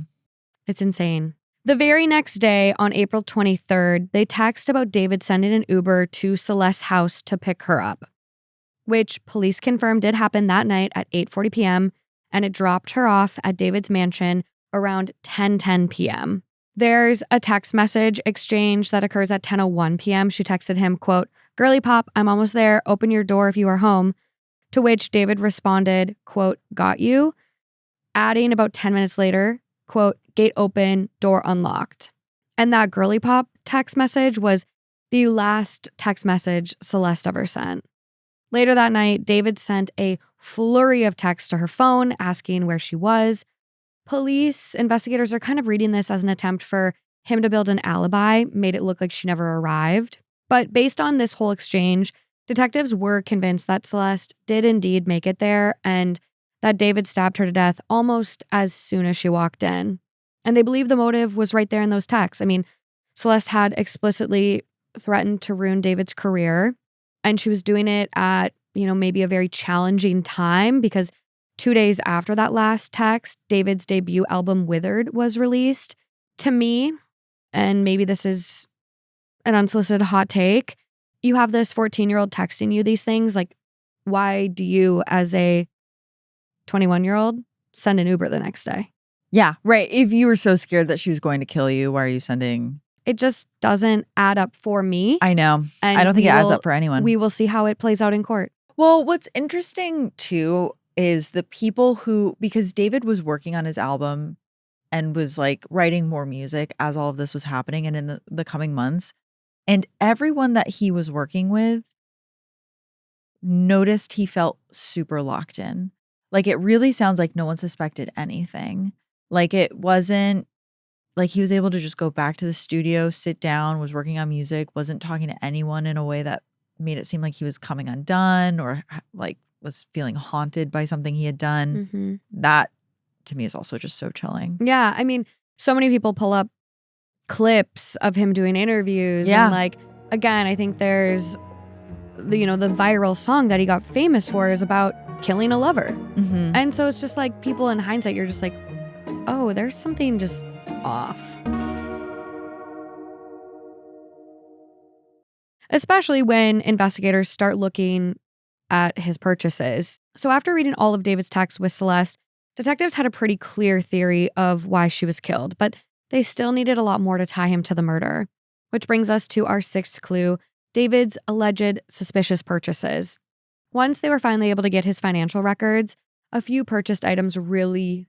it's insane. The very next day, on April 23rd, they text about David sending an Uber to Celeste's house to pick her up, which police confirmed did happen that night at 8:40 p.m., and it dropped her off at David's mansion around 10:10 p.m. There's a text message exchange that occurs at 10:01 p.m. She texted him, quote, "Girly pop, I'm almost there. Open your door if you are home." To which David responded, quote, "Got you," adding about 10 minutes later, quote, "Gate open, door unlocked." And that girly pop text message was the last text message Celeste ever sent. Later that night, David sent a flurry of texts to her phone asking where she was. Police investigators are kind of reading this as an attempt for him to build an alibi, made it look like she never arrived. But based on this whole exchange, detectives were convinced that Celeste did indeed make it there and that David stabbed her to death almost as soon as she walked in. And they believe the motive was right there in those texts. I mean, Celeste had explicitly threatened to ruin David's career, and she was doing it at, you know, maybe a very challenging time, because 2 days after that last text, David's debut album Withered was released. To me, and maybe this is an unsolicited hot take, you have this 14-year-old texting you these things. Like, why do you, as a 21-year-old, send an Uber the next day? Yeah, right. If you were so scared that she was going to kill you, why are you sending? It just doesn't add up for me. I know. And I don't think it adds up for anyone. We will see how it plays out in court. Well, what's interesting too is the people who, because David was working on his album and was like writing more music as all of this was happening and in the coming months. And everyone that he was working with noticed he felt super locked in. Like, it really sounds like no one suspected anything. Like, it wasn't like he was able to just go back to the studio, sit down, was working on music, wasn't talking to anyone in a way that made it seem like he was coming undone or like was feeling haunted by something he had done. Mm-hmm. That to me is also just so chilling. Yeah. I mean, so many people pull up clips of him doing interviews. Yeah. And like, again, I think there's, the viral song that he got famous for is about killing a lover. Mm-hmm. And so it's just like, people in hindsight, you're just like, oh, there's something just off. Especially when investigators start looking at his purchases. So after reading all of David's texts with Celeste, detectives had a pretty clear theory of why she was killed, but they still needed a lot more to tie him to the murder. Which brings us to our sixth clue, David's alleged suspicious purchases. Once they were finally able to get his financial records, a few purchased items really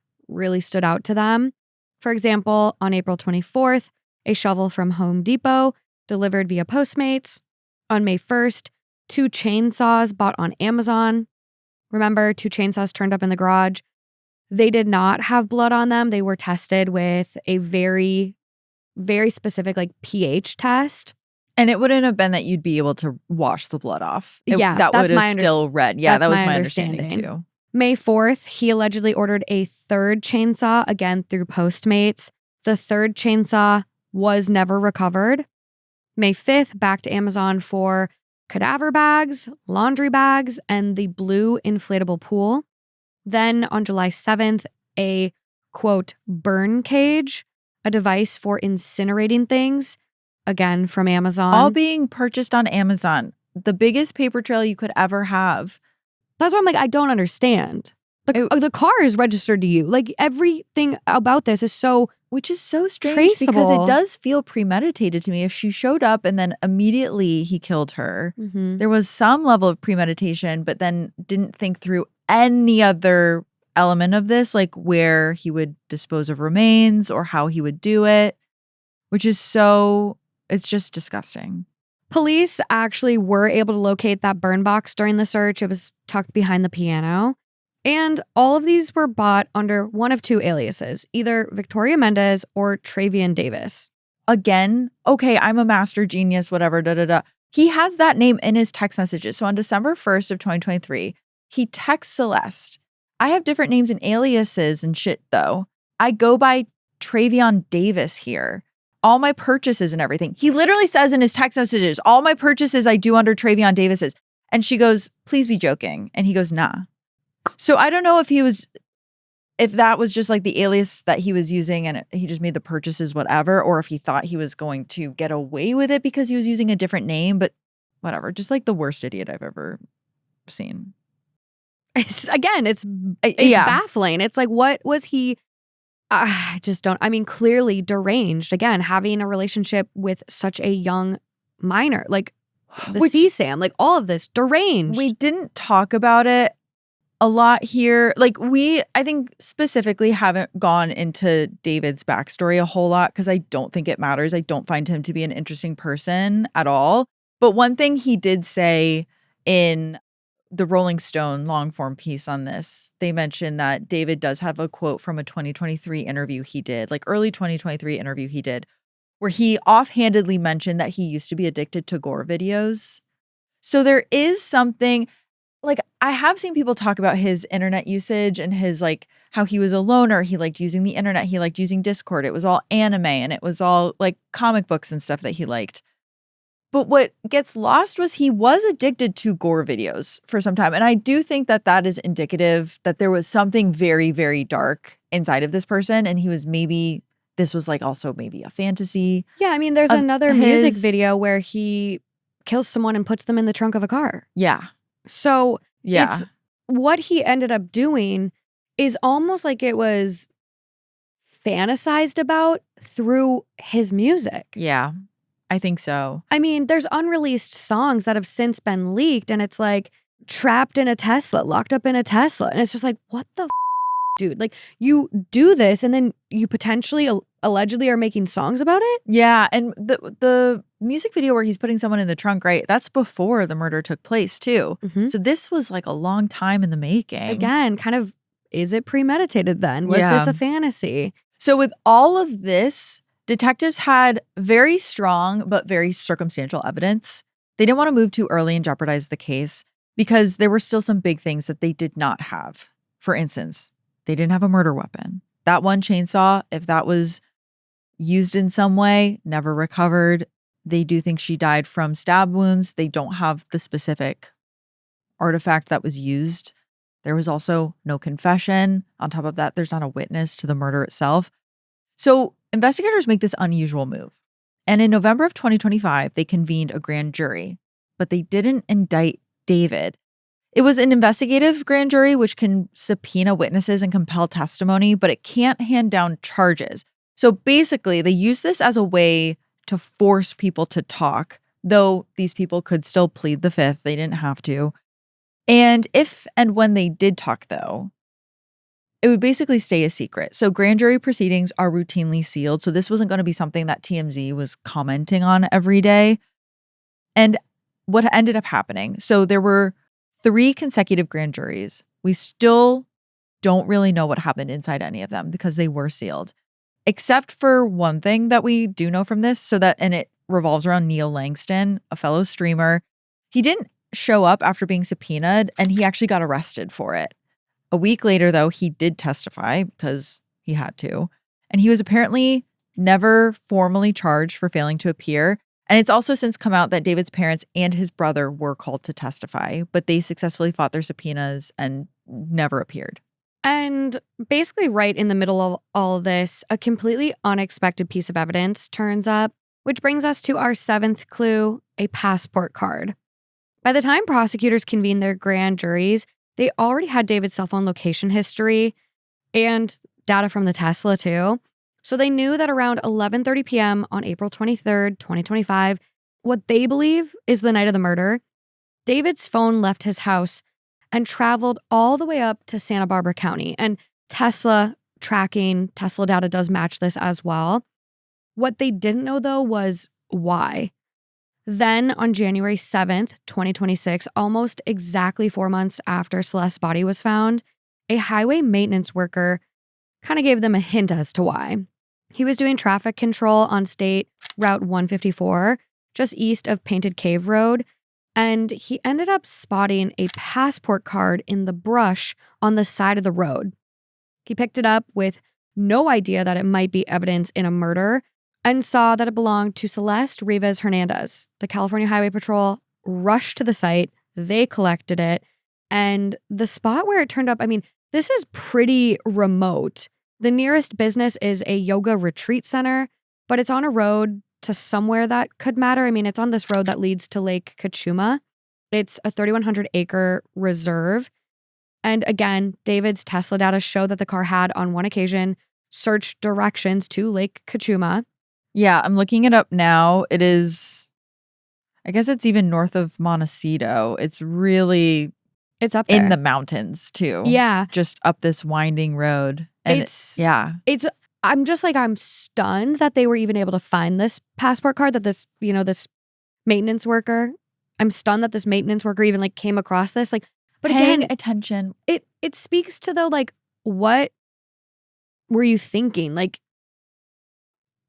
stood out to them. For example, on April 24th, a shovel from Home Depot delivered via Postmates. On May 1st, 2 chainsaws bought on Amazon. Remember, 2 chainsaws turned up in the garage. They did not have blood on them. They were tested with a very, very specific pH test. And it wouldn't have been that you'd be able to wash the blood off. That would have still read. Yeah, that was my understanding too. May 4th, he allegedly ordered a 3rd chainsaw, again through Postmates. The 3rd chainsaw was never recovered. May 5th, back to Amazon for cadaver bags, laundry bags, and the blue inflatable pool. Then on July 7th, a, quote, burn cage, a device for incinerating things, again from Amazon. All being purchased on Amazon. The biggest paper trail you could ever have. That's why I'm I don't understand. The car is registered to you. Everything about this is so Which is so strange traceable. Because it does feel premeditated to me. If she showed up and then immediately he killed her, there was some level of premeditation, but then didn't think through any other element of this, like where he would dispose of remains or how he would do it, which is it's just disgusting. Police actually were able to locate that burn box during the search. It was tucked behind the piano. And all of these were bought under one of 2 aliases, either Victoria Mendez or Travian Davis. Again, okay, I'm a master genius, whatever, He has that name in his text messages. So on December 1st of 2023, he texts Celeste. I have different names and aliases and shit, though. I go by Travian Davis here. All my purchases and everything. He literally says in his text messages, all my purchases I do under Travian Davis's. And she goes, please be joking. And he goes, nah. So I don't know if that was just the alias that he was using and he just made the purchases whatever, or if he thought he was going to get away with it because he was using a different name, but whatever. Just the worst idiot I've ever seen. It's baffling. It's what was he? I just don't. Clearly deranged. Again, having a relationship with such a young minor, the CSAM, all of this deranged. We didn't talk about it a lot here. I think specifically haven't gone into David's backstory a whole lot because I don't think it matters. I don't find him to be an interesting person at all. But one thing he did say in the Rolling Stone long form piece on this, they mentioned that David does have a quote from a 2023 interview he did, early 2023 interview he did, where he offhandedly mentioned that he used to be addicted to gore videos. So there is something, I have seen people talk about his internet usage and his how he was a loner. He liked using the internet. He liked using Discord. It was all anime and it was all comic books and stuff that he liked. But what gets lost was he was addicted to gore videos for some time. And I do think that that is indicative that there was something very, very dark inside of this person. And this was also maybe a fantasy. Yeah, there's another music video where he kills someone and puts them in the trunk of a car. Yeah. So yeah, it's what he ended up doing is almost like it was fantasized about through his music. Yeah. I think so. There's unreleased songs that have since been leaked and it's trapped in a Tesla, locked up in a Tesla. And it's just what the dude? You do this and then you potentially allegedly are making songs about it? Yeah. And the music video where he's putting someone in the trunk, right? That's before the murder took place too. So this was a long time in the making. Again, kind of, is it premeditated then? Was this a fantasy? So with all of this, detectives had very strong but very circumstantial evidence. They didn't want to move too early and jeopardize the case because there were still some big things that they did not have. For instance, they didn't have a murder weapon. That one chainsaw, if that was used in some way, never recovered. They do think she died from stab wounds. They don't have the specific artifact that was used. There was also no confession. On top of that, there's not a witness to the murder itself. So investigators make this unusual move. And in November of 2025, they convened a grand jury, but they didn't indict David. It was an investigative grand jury, which can subpoena witnesses and compel testimony, but it can't hand down charges. So basically, they use this as a way to force people to talk, though these people could still plead the fifth. They didn't have to. And if and when they did talk, though, it would basically stay a secret. So grand jury proceedings are routinely sealed. So this wasn't going to be something that TMZ was commenting on every day. And what ended up happening, so there were 3 consecutive grand juries. We still don't really know what happened inside any of them because they were sealed. Except for one thing that we do know from this, and it revolves around Neil Langston, a fellow streamer. He didn't show up after being subpoenaed, and he actually got arrested for it. A week later, though, he did testify because he had to. And he was apparently never formally charged for failing to appear. And it's also since come out that David's parents and his brother were called to testify, but they successfully fought their subpoenas and never appeared. And basically right in the middle of all of this, a completely unexpected piece of evidence turns up, which brings us to our 7th clue, a passport card. By the time prosecutors convened their grand juries, they already had David's cell phone location history and data from the Tesla too. So they knew that around 11:30 p.m. on April 23rd, 2025, what they believe is the night of the murder, David's phone left his house and traveled all the way up to Santa Barbara County. And Tesla data does match this as well. What they didn't know, though, was why. Then on January 7th, 2026, almost exactly 4 months after Celeste's body was found, a highway maintenance worker kind of gave them a hint as to why. He was doing traffic control on State Route 154, just east of Painted Cave Road, and he ended up spotting a passport card in the brush on the side of the road. He picked it up with no idea that it might be evidence in a murder and saw that it belonged to Celeste Rivas Hernandez. The California Highway Patrol rushed to the site, they collected it, and the spot where it turned up, I mean, this is pretty remote. The nearest business is a yoga retreat center, but it's on a road to somewhere that could matter. I mean, it's on this road that leads to Lake Kachuma. It's a 3,100-acre reserve. And again, David's Tesla data show that the car had, on one occasion, searched directions to Lake Kachuma. Yeah, I'm looking it up now. It is, I guess it's even north of Montecito. It's up there. In the mountains too. Yeah. Just up this winding road. And I'm stunned that they were even able to find this passport card, that this maintenance worker. I'm stunned that this maintenance worker even came across this. But paying again, attention. It speaks to, though, what were you thinking?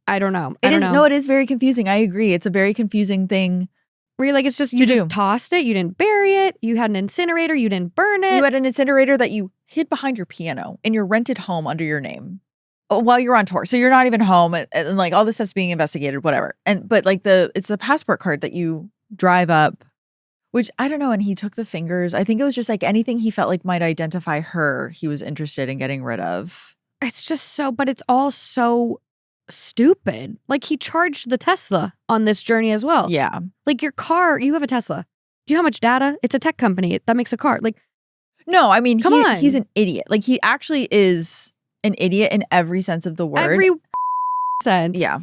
I don't know. It is very confusing. I agree. It's a very confusing thing. Where you're it's just, you just tossed it. You didn't bury it. You had an incinerator. You didn't burn it. You had an incinerator that you hid behind your piano in your rented home under your name while you're on tour. So you're not even home and all this stuff's being investigated, whatever. But it's the passport card that you drive up, which I don't know. And he took the fingers. I think it was just anything he felt like might identify her, he was interested in getting rid of. It's just but it's all so stupid. He charged the Tesla on this journey as well. Yeah. Your car, you have a Tesla. Do you know how much data? It's a tech company that makes a car. No, I mean, come on. He's an idiot. He actually is an idiot in every sense of the word. Every sense. Yeah.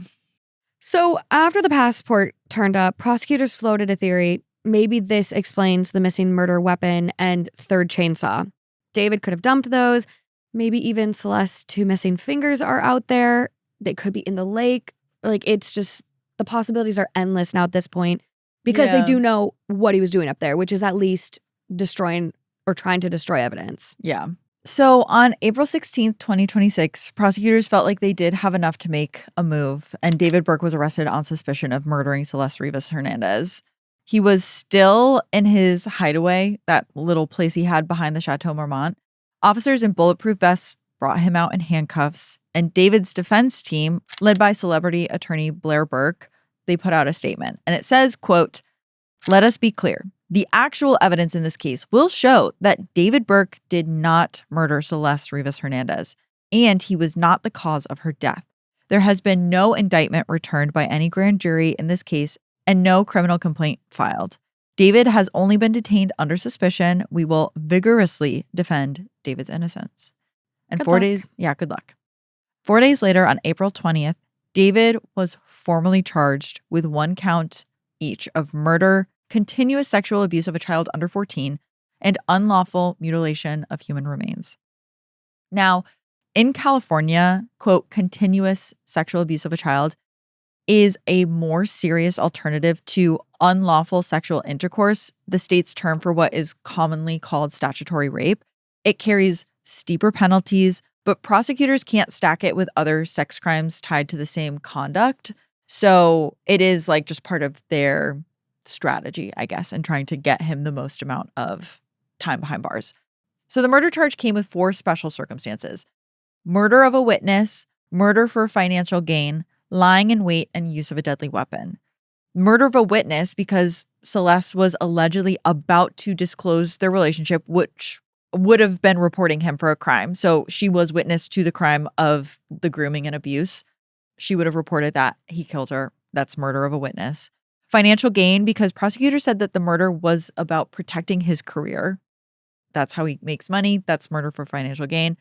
So after the passport turned up, prosecutors floated a theory. Maybe this explains the missing murder weapon and third chainsaw. David could have dumped those. Maybe even Celeste's 2 missing fingers are out there. They could be in the lake. It's just, the possibilities are endless now at this point, because they do know what he was doing up there, which is at least destroying or trying to destroy evidence. Yeah. So on April 16th, 2026, prosecutors felt like they did have enough to make a move, and David Burke was arrested on suspicion of murdering Celeste Rivas Hernandez. He was still in his hideaway, that little place he had behind the Chateau Marmont. Officers in bulletproof vests brought him out in handcuffs, and David's defense team, led by celebrity attorney Blair Burke, they put out a statement. And it says, quote, "Let us be clear. The actual evidence in this case will show that David Burke did not murder Celeste Rivas Hernandez, and he was not the cause of her death. There has been no indictment returned by any grand jury in this case and no criminal complaint filed. David has only been detained under suspicion. We will vigorously defend David's innocence." And good luck. 4 days later, on April 20th, David was formally charged with 1 count each of murder, continuous sexual abuse of a child under 14, and unlawful mutilation of human remains. Now, in California, quote, continuous sexual abuse of a child is a more serious alternative to unlawful sexual intercourse, the state's term for what is commonly called statutory rape. It carries steeper penalties, but prosecutors can't stack it with other sex crimes tied to the same conduct. So it is like just part of their strategy, I guess, in trying to get him the most amount of time behind bars. So the murder charge came with 4 special circumstances: murder of a witness, murder for financial gain, lying in wait, and use of a deadly weapon. Murder of a witness because Celeste was allegedly about to disclose their relationship, which would have been reporting him for a crime. So she was witness to the crime of the grooming and abuse. She would have reported that he killed her. That's murder of a witness. Financial gain because prosecutors said that the murder was about protecting his career. That's how he makes money. That's murder for financial gain.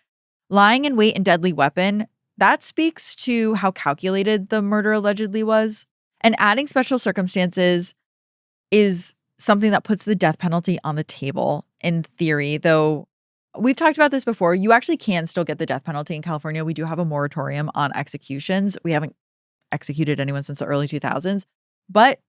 Lying in wait and deadly weapon, that speaks to how calculated the murder allegedly was. And adding special circumstances is something that puts the death penalty on the table in theory, though we've talked about this before. You actually can still get the death penalty in California. We do have a moratorium on executions. We haven't executed anyone since the early 2000s, but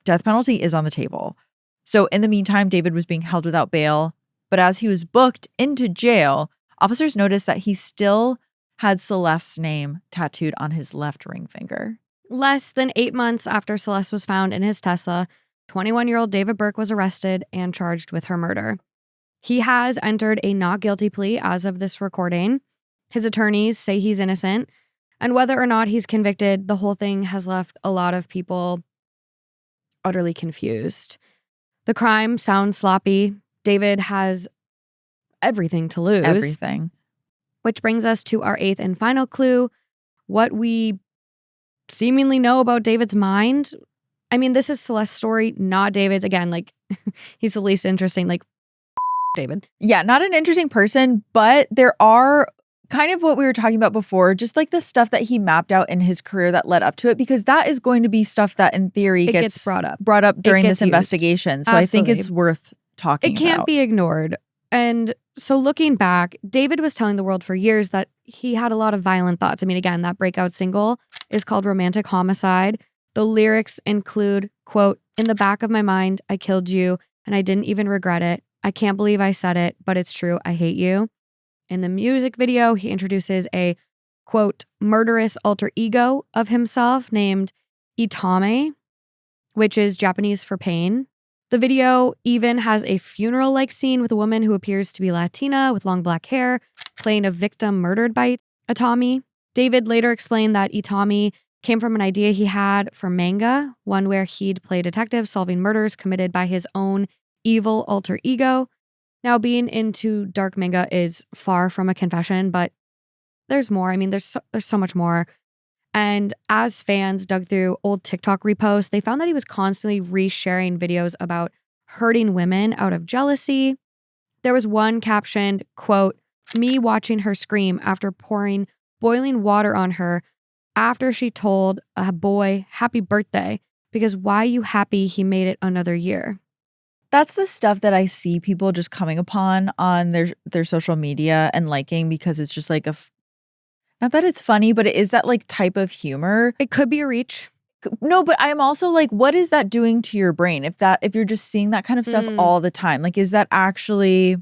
death penalty is on the table. So in the meantime, David was being held without bail. But as he was booked into jail, officers noticed that he still had Celeste's name tattooed on his left ring finger. Less than 8 months after Celeste was found in his Tesla, 21-year-old David Burke was arrested and charged with her murder. He has entered a not guilty plea as of this recording. His attorneys say he's innocent, and whether or not he's convicted, the whole thing has left a lot of people utterly confused. The crime sounds sloppy. David has everything to lose. Everything. Which brings us to our 8th and final clue, what we seemingly know about David's mind. I mean, this is Celeste's story, not David's. Again, like, he's the least interesting, like, David. Yeah, not an interesting person, but there are kind of what we were talking about before, just like the stuff that he mapped out in his career that led up to it, because that is going to be stuff that in theory gets brought up during this investigation. So Absolutely. I think it's worth talking about. It can't be ignored. And so looking back, David was telling the world for years that he had a lot of violent thoughts. I mean, again, that breakout single is called Romantic Homicide. The lyrics include, quote, "In the back of my mind, I killed you and I didn't even regret it. I can't believe I said it, but it's true. I hate you." In the music video, he introduces a, quote, murderous alter ego of himself named Itame, which is Japanese for pain. The video even has a funeral-like scene with a woman who appears to be Latina with long black hair, playing a victim murdered by Itami. David later explained that Itami came from an idea he had for manga, one where he'd play detective solving murders committed by his own evil alter ego. Now, being into dark manga is far from a confession, but there's more. I mean, there's so much more. And as fans dug through old TikTok reposts, they found that he was constantly resharing videos about hurting women out of jealousy. There was one captioned, quote, "Me watching her scream after pouring boiling water on her after she told a boy happy birthday because why you happy he made it another year." That's the stuff that I see people just coming upon on their social media and liking because it's just like not that it's funny, but it is that like type of humor. It could be a reach. No, but I'm also like, what is that doing to your brain? If you're just seeing that kind of stuff all the time, like, is that actually,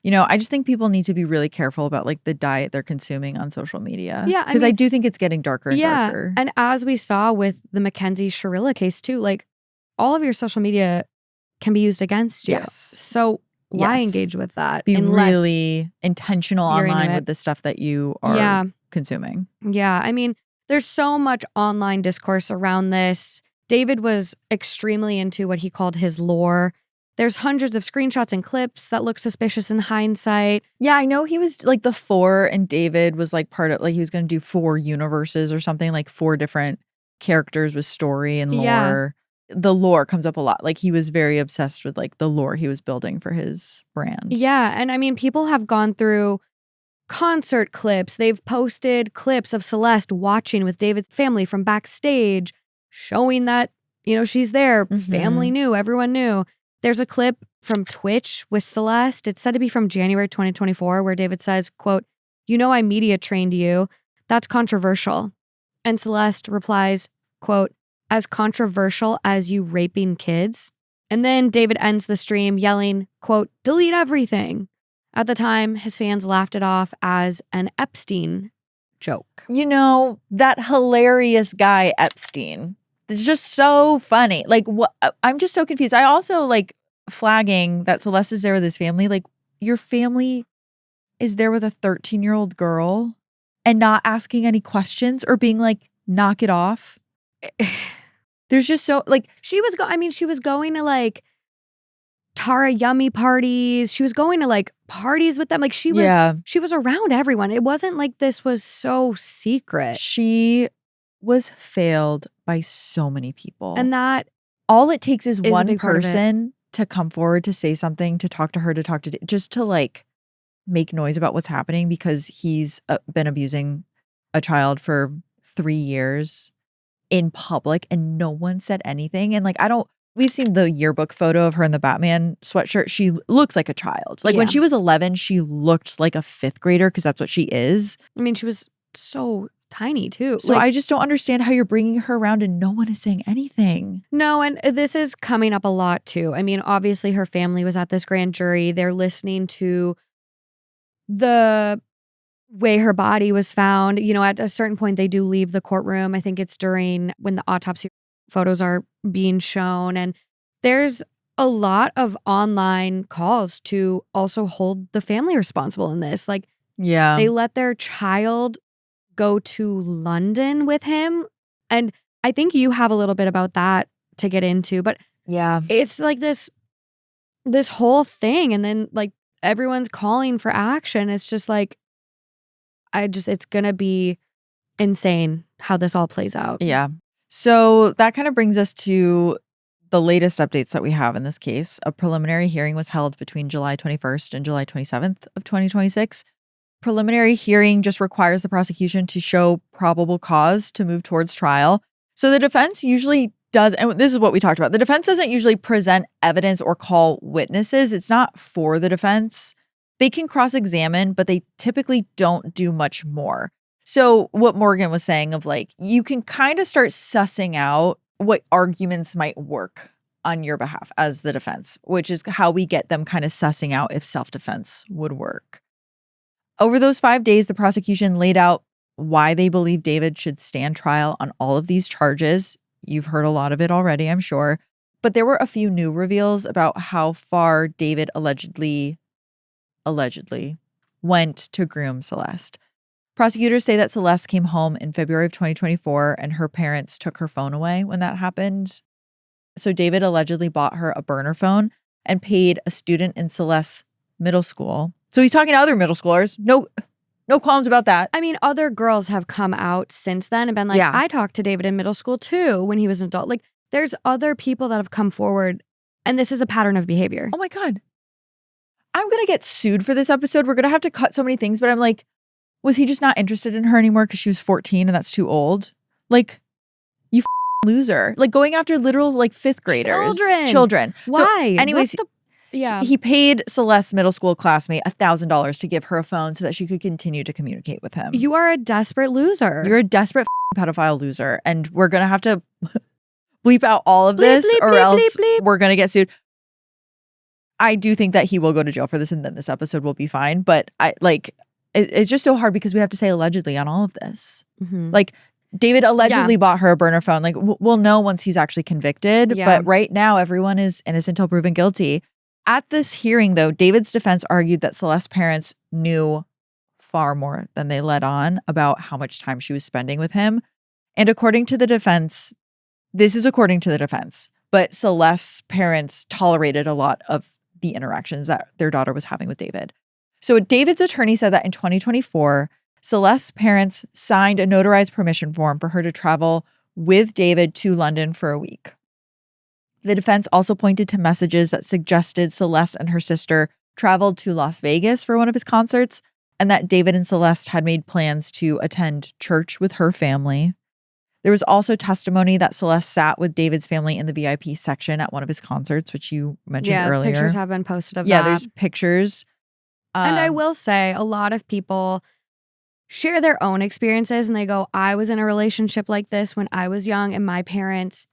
I just think people need to be really careful about like the diet they're consuming on social media. Yeah. Because I do think it's getting darker and darker. And as we saw with the Mackenzie Sharilla case too, like all of your social media can be used against you. Yes. So why engage with that? Be really intentional online with the stuff that you are consuming. Yeah. I mean, there's so much online discourse around this. David was extremely into what he called his lore. There's hundreds of screenshots and clips that look suspicious in hindsight. Yeah, I know he was like the 4 and David was like part of, like he was going to do 4 universes or something, like 4 different characters with story and lore. Yeah. The lore comes up a lot. Like he was very obsessed with like the lore he was building for his brand. Yeah. And I mean, people have gone through concert clips. They've posted clips of Celeste watching with David's family from backstage, showing that, she's there. Family knew, everyone knew. There's a clip from Twitch with Celeste. It's said to be from January 2024 where David says, quote, You know I media trained you. That's controversial. And Celeste replies, quote, as controversial as you raping kids? And then David ends the stream yelling, quote, delete everything. At the time, his fans laughed it off as an Epstein joke. You know, that hilarious guy, Epstein. It's just so funny. Like, what? I'm just so confused. I also like flagging that Celeste is there with his family. Like, your family is there with a 13-year-old girl and not asking any questions or being like, knock it off. There's just so like she was going to like Tara Yummy parties. She was going to like parties with them. Like she was around everyone. It wasn't like this was so secret. She was failed by so many people. And that all it takes is one person to come forward to say something, to talk to her, just to like make noise about what's happening because he's been abusing a child for 3 years in public and no one said anything. And like, we've seen the yearbook photo of her in the Batman sweatshirt. She looks like a child. Like when she was 11, she looked like a 5th grader because that's what she is. I mean, she was so tiny too. So I just don't understand how you're bringing her around and no one is saying anything. No, and this is coming up a lot too. I mean, obviously her family was at this grand jury. They're listening to the way her body was found. You know, at a certain point, they do leave the courtroom. I think it's during when the autopsy photos are being shown. And there's a lot of online calls to also hold the family responsible in this. Like, they let their child go to London with him. And I think you have a little bit about that to get into. But yeah, it's like this whole thing. And then like everyone's calling for action. It's just like, it's going to be insane how this all plays out. Yeah. So that kind of brings us to the latest updates that we have in this case. A preliminary hearing was held between July 21st and July 27th of 2026. Preliminary hearing just requires the prosecution to show probable cause to move towards trial. So the defense usually does, and this is what we talked about, the defense doesn't usually present evidence or call witnesses. It's not for the defense. They can cross-examine, but they typically don't do much more. So what Morgan was saying of like, you can kind of start sussing out what arguments might work on your behalf as the defense, which is how we get them kind of sussing out if self-defense would work. Over those 5 days, the prosecution laid out why they believe David should stand trial on all of these charges. You've heard a lot of it already, I'm sure. But there were a few new reveals about how far David allegedly went to groom Celeste. Prosecutors say that Celeste came home in February of 2024 and her parents took her phone away when that happened. So David allegedly bought her a burner phone and paid a student in Celeste's middle school. So he's talking to other middle schoolers. No qualms about that. I mean, other girls have come out since then and been like, I talked to David in middle school too when he was an adult. Like, there's other people that have come forward and this is a pattern of behavior. Oh my God. I'm going to get sued for this episode. We're going to have to cut so many things, but I'm like, was he just not interested in her anymore because she was 14 and that's too old? Like, you loser. Like going after literal like 5th graders. Children. Why? So anyways, Yeah. He paid Celeste's middle school classmate $1,000 to give her a phone so that she could continue to communicate with him. You are a desperate loser. You're a desperate pedophile loser. And we're going to have to bleep out all of this bleep, or bleep, else bleep, bleep. We're going to get sued. I do think that he will go to jail for this and then this episode will be fine. But it's just so hard because we have to say allegedly on all of this. Mm-hmm. Like David allegedly bought her a burner phone. Like we'll know once he's actually convicted. Yeah. But right now everyone is innocent until proven guilty. At this hearing, though, David's defense argued that Celeste's parents knew far more than they let on about how much time she was spending with him. And according to the defense, this is according to the defense, but Celeste's parents tolerated a lot of the interactions that their daughter was having with David. So David's attorney said that in 2024, Celeste's parents signed a notarized permission form for her to travel with David to London for a week. The defense also pointed to messages that suggested Celeste and her sister traveled to Las Vegas for one of his concerts and that David and Celeste had made plans to attend church with her family. There was also testimony that Celeste sat with David's family in the VIP section at one of his concerts, which you mentioned earlier. Yeah, pictures have been posted of that. Yeah, there's pictures. And I will say a lot of people share their own experiences and they go, I was in a relationship like this when I was young and my parents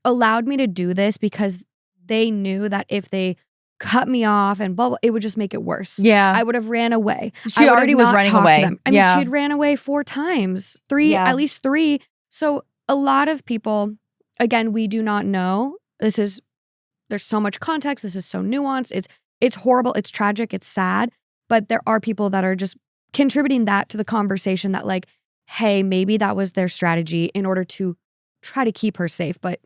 allowed me to do this because they knew that if they cut me off and blah, blah, it would just make it worse. Yeah. I would have ran away. She already was running away. I mean, she'd ran away 4 times, at least 3. So a lot of people, again, we do not know. There's so much context. This is so nuanced. It's horrible. It's tragic. It's sad. But there are people that are just contributing that to the conversation that like, hey, maybe that was their strategy in order to try to keep her safe. But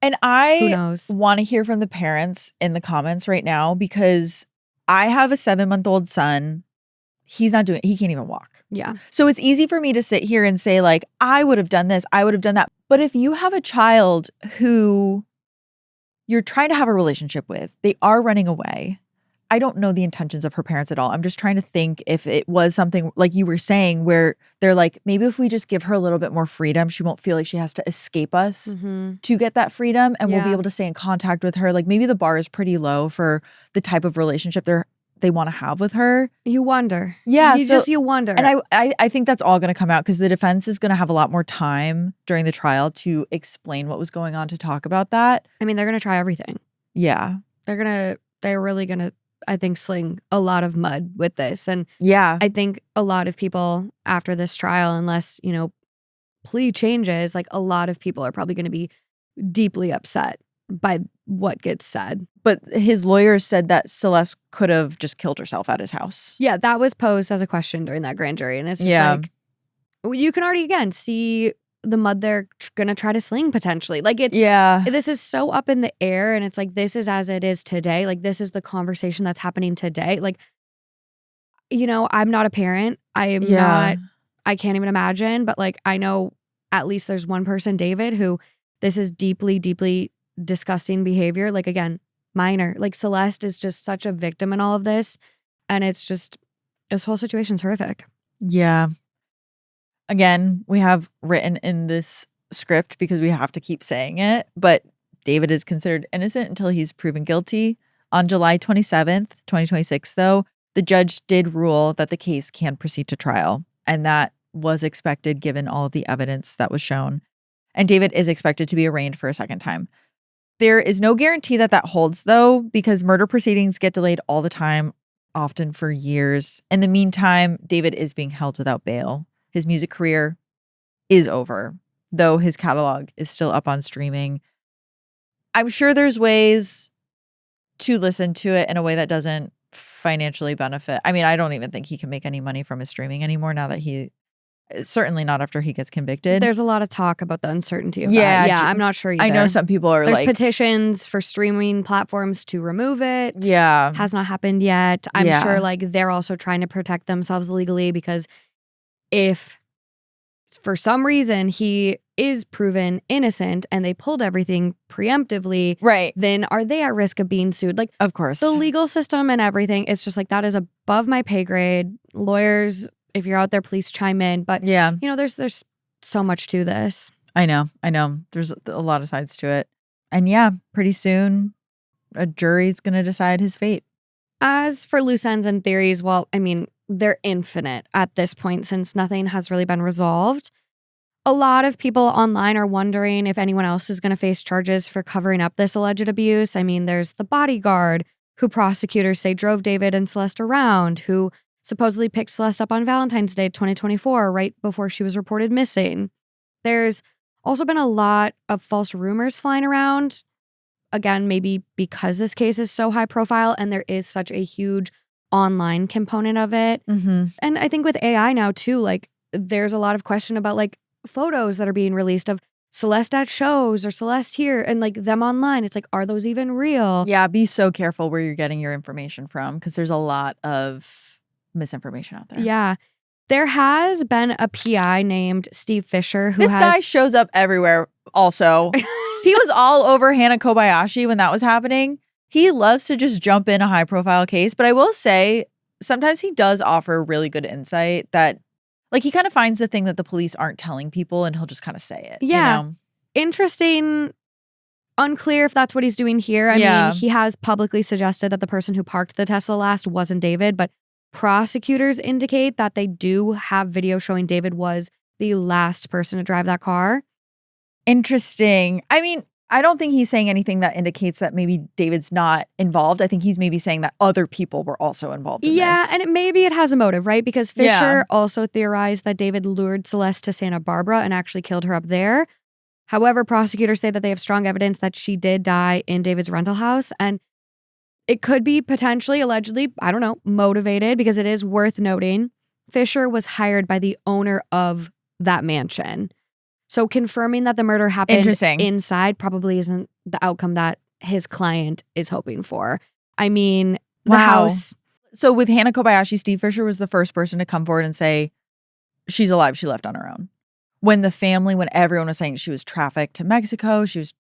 and I want to hear from the parents in the comments right now because I have a 7-month-old son. He can't even walk. Yeah. So it's easy for me to sit here and say like, I would have done this, I would have done that. But if you have a child who you're trying to have a relationship with, they are running away. I don't know the intentions of her parents at all. I'm just trying to think if it was something like you were saying where they're like, maybe if we just give her a little bit more freedom, she won't feel like she has to escape us to get that freedom and we'll be able to stay in contact with her. Like maybe the bar is pretty low for the type of relationship they want to have with her. You wonder. Yeah. You wonder. And I think that's all going to come out because the defense is going to have a lot more time during the trial to explain what was going on to talk about that. I mean, they're going to try everything. Yeah. They're really going to, I think, sling a lot of mud with this. And yeah, I think a lot of people after this trial, unless, plea changes, like a lot of people are probably going to be deeply upset by what gets said. But his lawyers said that Celeste could have just killed herself at his house. Yeah, that was posed as a question during that grand jury. And it's just like, you can already, again, see the mud they're gonna try to sling potentially. Like this is so up in the air and it's like this is as it is today. Like this is the conversation that's happening today. Like, I'm not a parent. I am not, I can't even imagine, but like I know at least there's one person, David, who this is deeply, deeply disgusting behavior. Like again, minor. Like Celeste is just such a victim in all of this. And it's just, this whole situation's horrific. Yeah. Again, we have written in this script because we have to keep saying it, but David is considered innocent until he's proven guilty. On July 27th, 2026, though, the judge did rule that the case can proceed to trial, and that was expected given all of the evidence that was shown. And David is expected to be arraigned for a second time. There is no guarantee that holds, though, because murder proceedings get delayed all the time, often for years. In the meantime, David is being held without bail. His music career is over, though his catalog is still up on streaming. I'm sure there's ways to listen to it in a way that doesn't financially benefit. I mean, I don't even think he can make any money from his streaming anymore now that certainly not after he gets convicted. There's a lot of talk about the uncertainty of that. Yeah, I'm not sure either. I know some people are There's petitions for streaming platforms to remove it. Yeah. Has not happened yet. I'm sure like they're also trying to protect themselves legally because if for some reason he is proven innocent and they pulled everything preemptively, right, then are they at risk of being sued? Like, of course, the legal system and everything, it's just like that is above my pay grade. Lawyers, if you're out there, please chime in. But there's so much to this. I know. There's a lot of sides to it. And pretty soon a jury's going to decide his fate. As for loose ends and theories, well, I mean, they're infinite at this point since nothing has really been resolved. A lot of people online are wondering if anyone else is going to face charges for covering up this alleged abuse. I mean, there's the bodyguard who prosecutors say drove David and Celeste around, who supposedly picked Celeste up on Valentine's Day 2024, right before she was reported missing. There's also been a lot of false rumors flying around. Again, maybe because this case is so high profile and there is such a huge online component of it. Mm-hmm. And I think with AI now too, like there's a lot of question about like photos that are being released of Celeste at shows or Celeste here and like them online. It's like, are those even real? Yeah, be so careful where you're getting your information from because there's a lot of misinformation out there. Yeah. There has been a PI named Steve Fisher who This guy shows up everywhere also. He was all over Hannah Kobayashi when that was happening. He loves to just jump in a high profile case, but I will say sometimes he does offer really good insight that like he kind of finds the thing that the police aren't telling people and he'll just kind of say it. Yeah. You know? Interesting. Unclear if that's what he's doing here. I mean, he has publicly suggested that the person who parked the Tesla last wasn't David, but Prosecutors indicate that they do have video showing David was the last person to drive that car. Interesting. I mean, I don't think he's saying anything that indicates that maybe David's not involved. I think he's maybe saying that other people were also involved in this. And maybe it has a motive, right? Because Fisher also theorized that David lured Celeste to Santa Barbara and actually killed her up there. However, prosecutors say that they have strong evidence that she did die in David's rental house. And it could be potentially, allegedly, I don't know, motivated, because it is worth noting Fisher was hired by the owner of that mansion. So confirming that the murder happened inside probably isn't the outcome that his client is hoping for. I mean, the house. So with Hannah Kobayashi, Steve Fisher was the first person to come forward and say, she's alive, she left on her own. When everyone was saying she was trafficked to Mexico, she was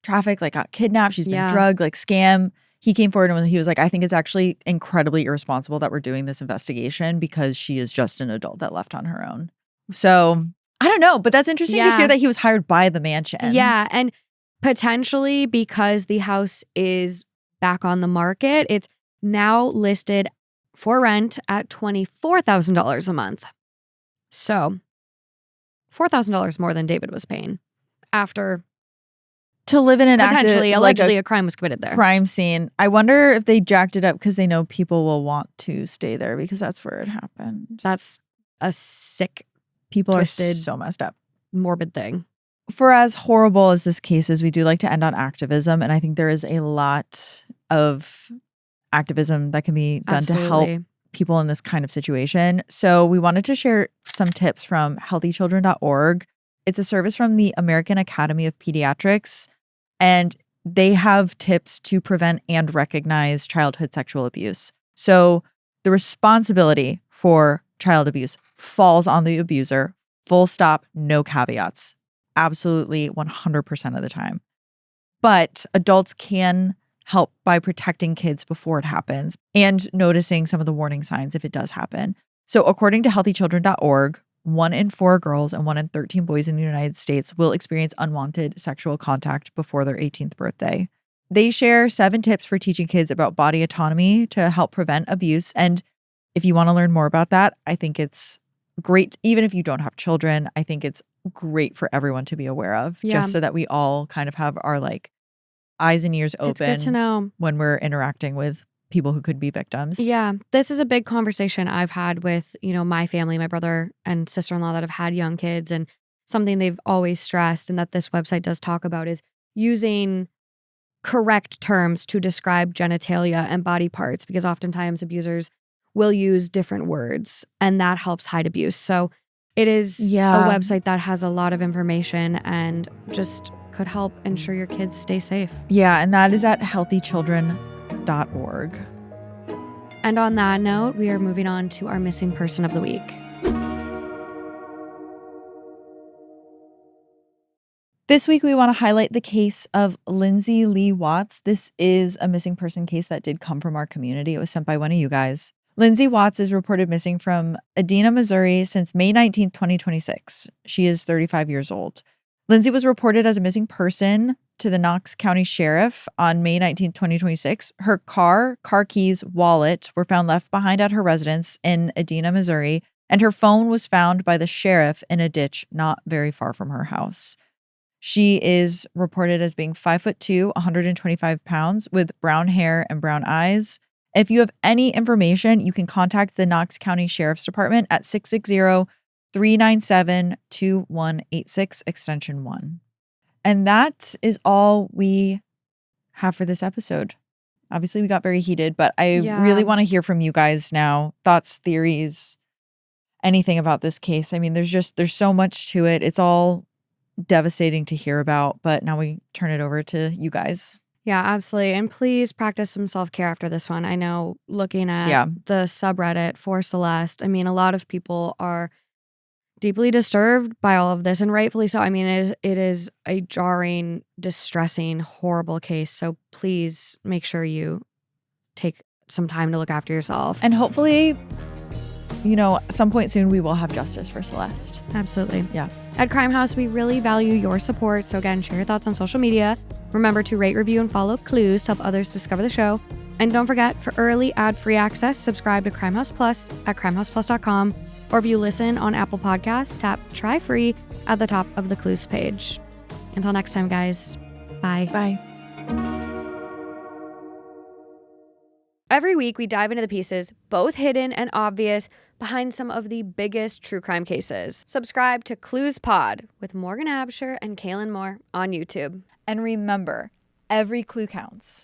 trafficked, like got kidnapped, she's been drugged, like scam. He came forward and he was like, I think it's actually incredibly irresponsible that we're doing this investigation because she is just an adult that left on her own. So I don't know, but that's interesting to hear that he was hired by the mansion. Yeah, and potentially because the house is back on the market, it's now listed for rent at $24,000 a month. So $4,000 more than David was paying after to live in an allegedly a crime was committed there. Crime scene. I wonder if they jacked it up because they know people will want to stay there because that's where it happened. That's a sick, people twisted, are so messed up, morbid thing. For as horrible as this case is, we do like to end on activism, and I think there is a lot of activism that can be done to help people in this kind of situation. So we wanted to share some tips from healthychildren.org. It's a service from the American Academy of Pediatrics, and they have tips to prevent and recognize childhood sexual abuse. So the responsibility for child abuse falls on the abuser, full stop, no caveats, absolutely 100% of the time. But adults can help by protecting kids before it happens and noticing some of the warning signs if it does happen. So according to healthychildren.org, 1 in 4 girls and 1 in 13 boys in the United States will experience unwanted sexual contact before their 18th birthday. They share 7 tips for teaching kids about body autonomy to help prevent abuse. And if you want to learn more about that, I think it's great. Even if you don't have children, I think it's great for everyone to be aware of, just so that we all kind of have our eyes and ears open. It's good to know when we're interacting with people who could be victims. Yeah, this is a big conversation I've had with, my family, my brother and sister-in-law that have had young kids, and something they've always stressed and that this website does talk about is using correct terms to describe genitalia and body parts, because oftentimes abusers will use different words and that helps hide abuse. So it is a website that has a lot of information and just could help ensure your kids stay safe. Yeah, and that is at healthychildren.org. And on that note, we are moving on to our missing person of the week. This week, we want to highlight the case of Lindsay Lee Watts. This is a missing person case that did come from our community. It was sent by one of you guys. Lindsay Watts is reported missing from Edina, Missouri since May 19th, 2026. She is 35 years old. Lindsay was reported as a missing person to the Knox County Sheriff on May 19th, 2026. Her car keys, wallet were found left behind at her residence in Edina, Missouri, and her phone was found by the sheriff in a ditch not very far from her house. She is reported as being 5'2", 125 pounds with brown hair and brown eyes. If you have any information, you can contact the Knox County Sheriff's Department at 660-397-2186, extension 1. And that is all we have for this episode. Obviously, we got very heated, but I really want to hear from you guys now. Thoughts, theories, anything about this case. I mean, there's so much to it. It's all devastating to hear about, but now we turn it over to you guys. Yeah, absolutely. And please practice some self-care after this one. I know looking at the subreddit for Celeste, I mean, a lot of people are deeply disturbed by all of this, and rightfully so. I mean, it is a jarring, distressing, horrible case. So please make sure you take some time to look after yourself. And hopefully, at some point soon, we will have justice for Celeste. Absolutely. Yeah. At Crime House, we really value your support. So again, share your thoughts on social media. Remember to rate, review, and follow Clues to help others discover the show. And don't forget, for early ad-free access, subscribe to Crimehouse Plus at crimehouseplus.com. Or if you listen on Apple Podcasts, tap Try Free at the top of the Clues page. Until next time, guys. Bye. Bye. Every week, we dive into the pieces, both hidden and obvious, behind some of the biggest true crime cases. Subscribe to Clues Pod with Morgan Absher and Kaelyn Moore on YouTube. And remember, every clue counts.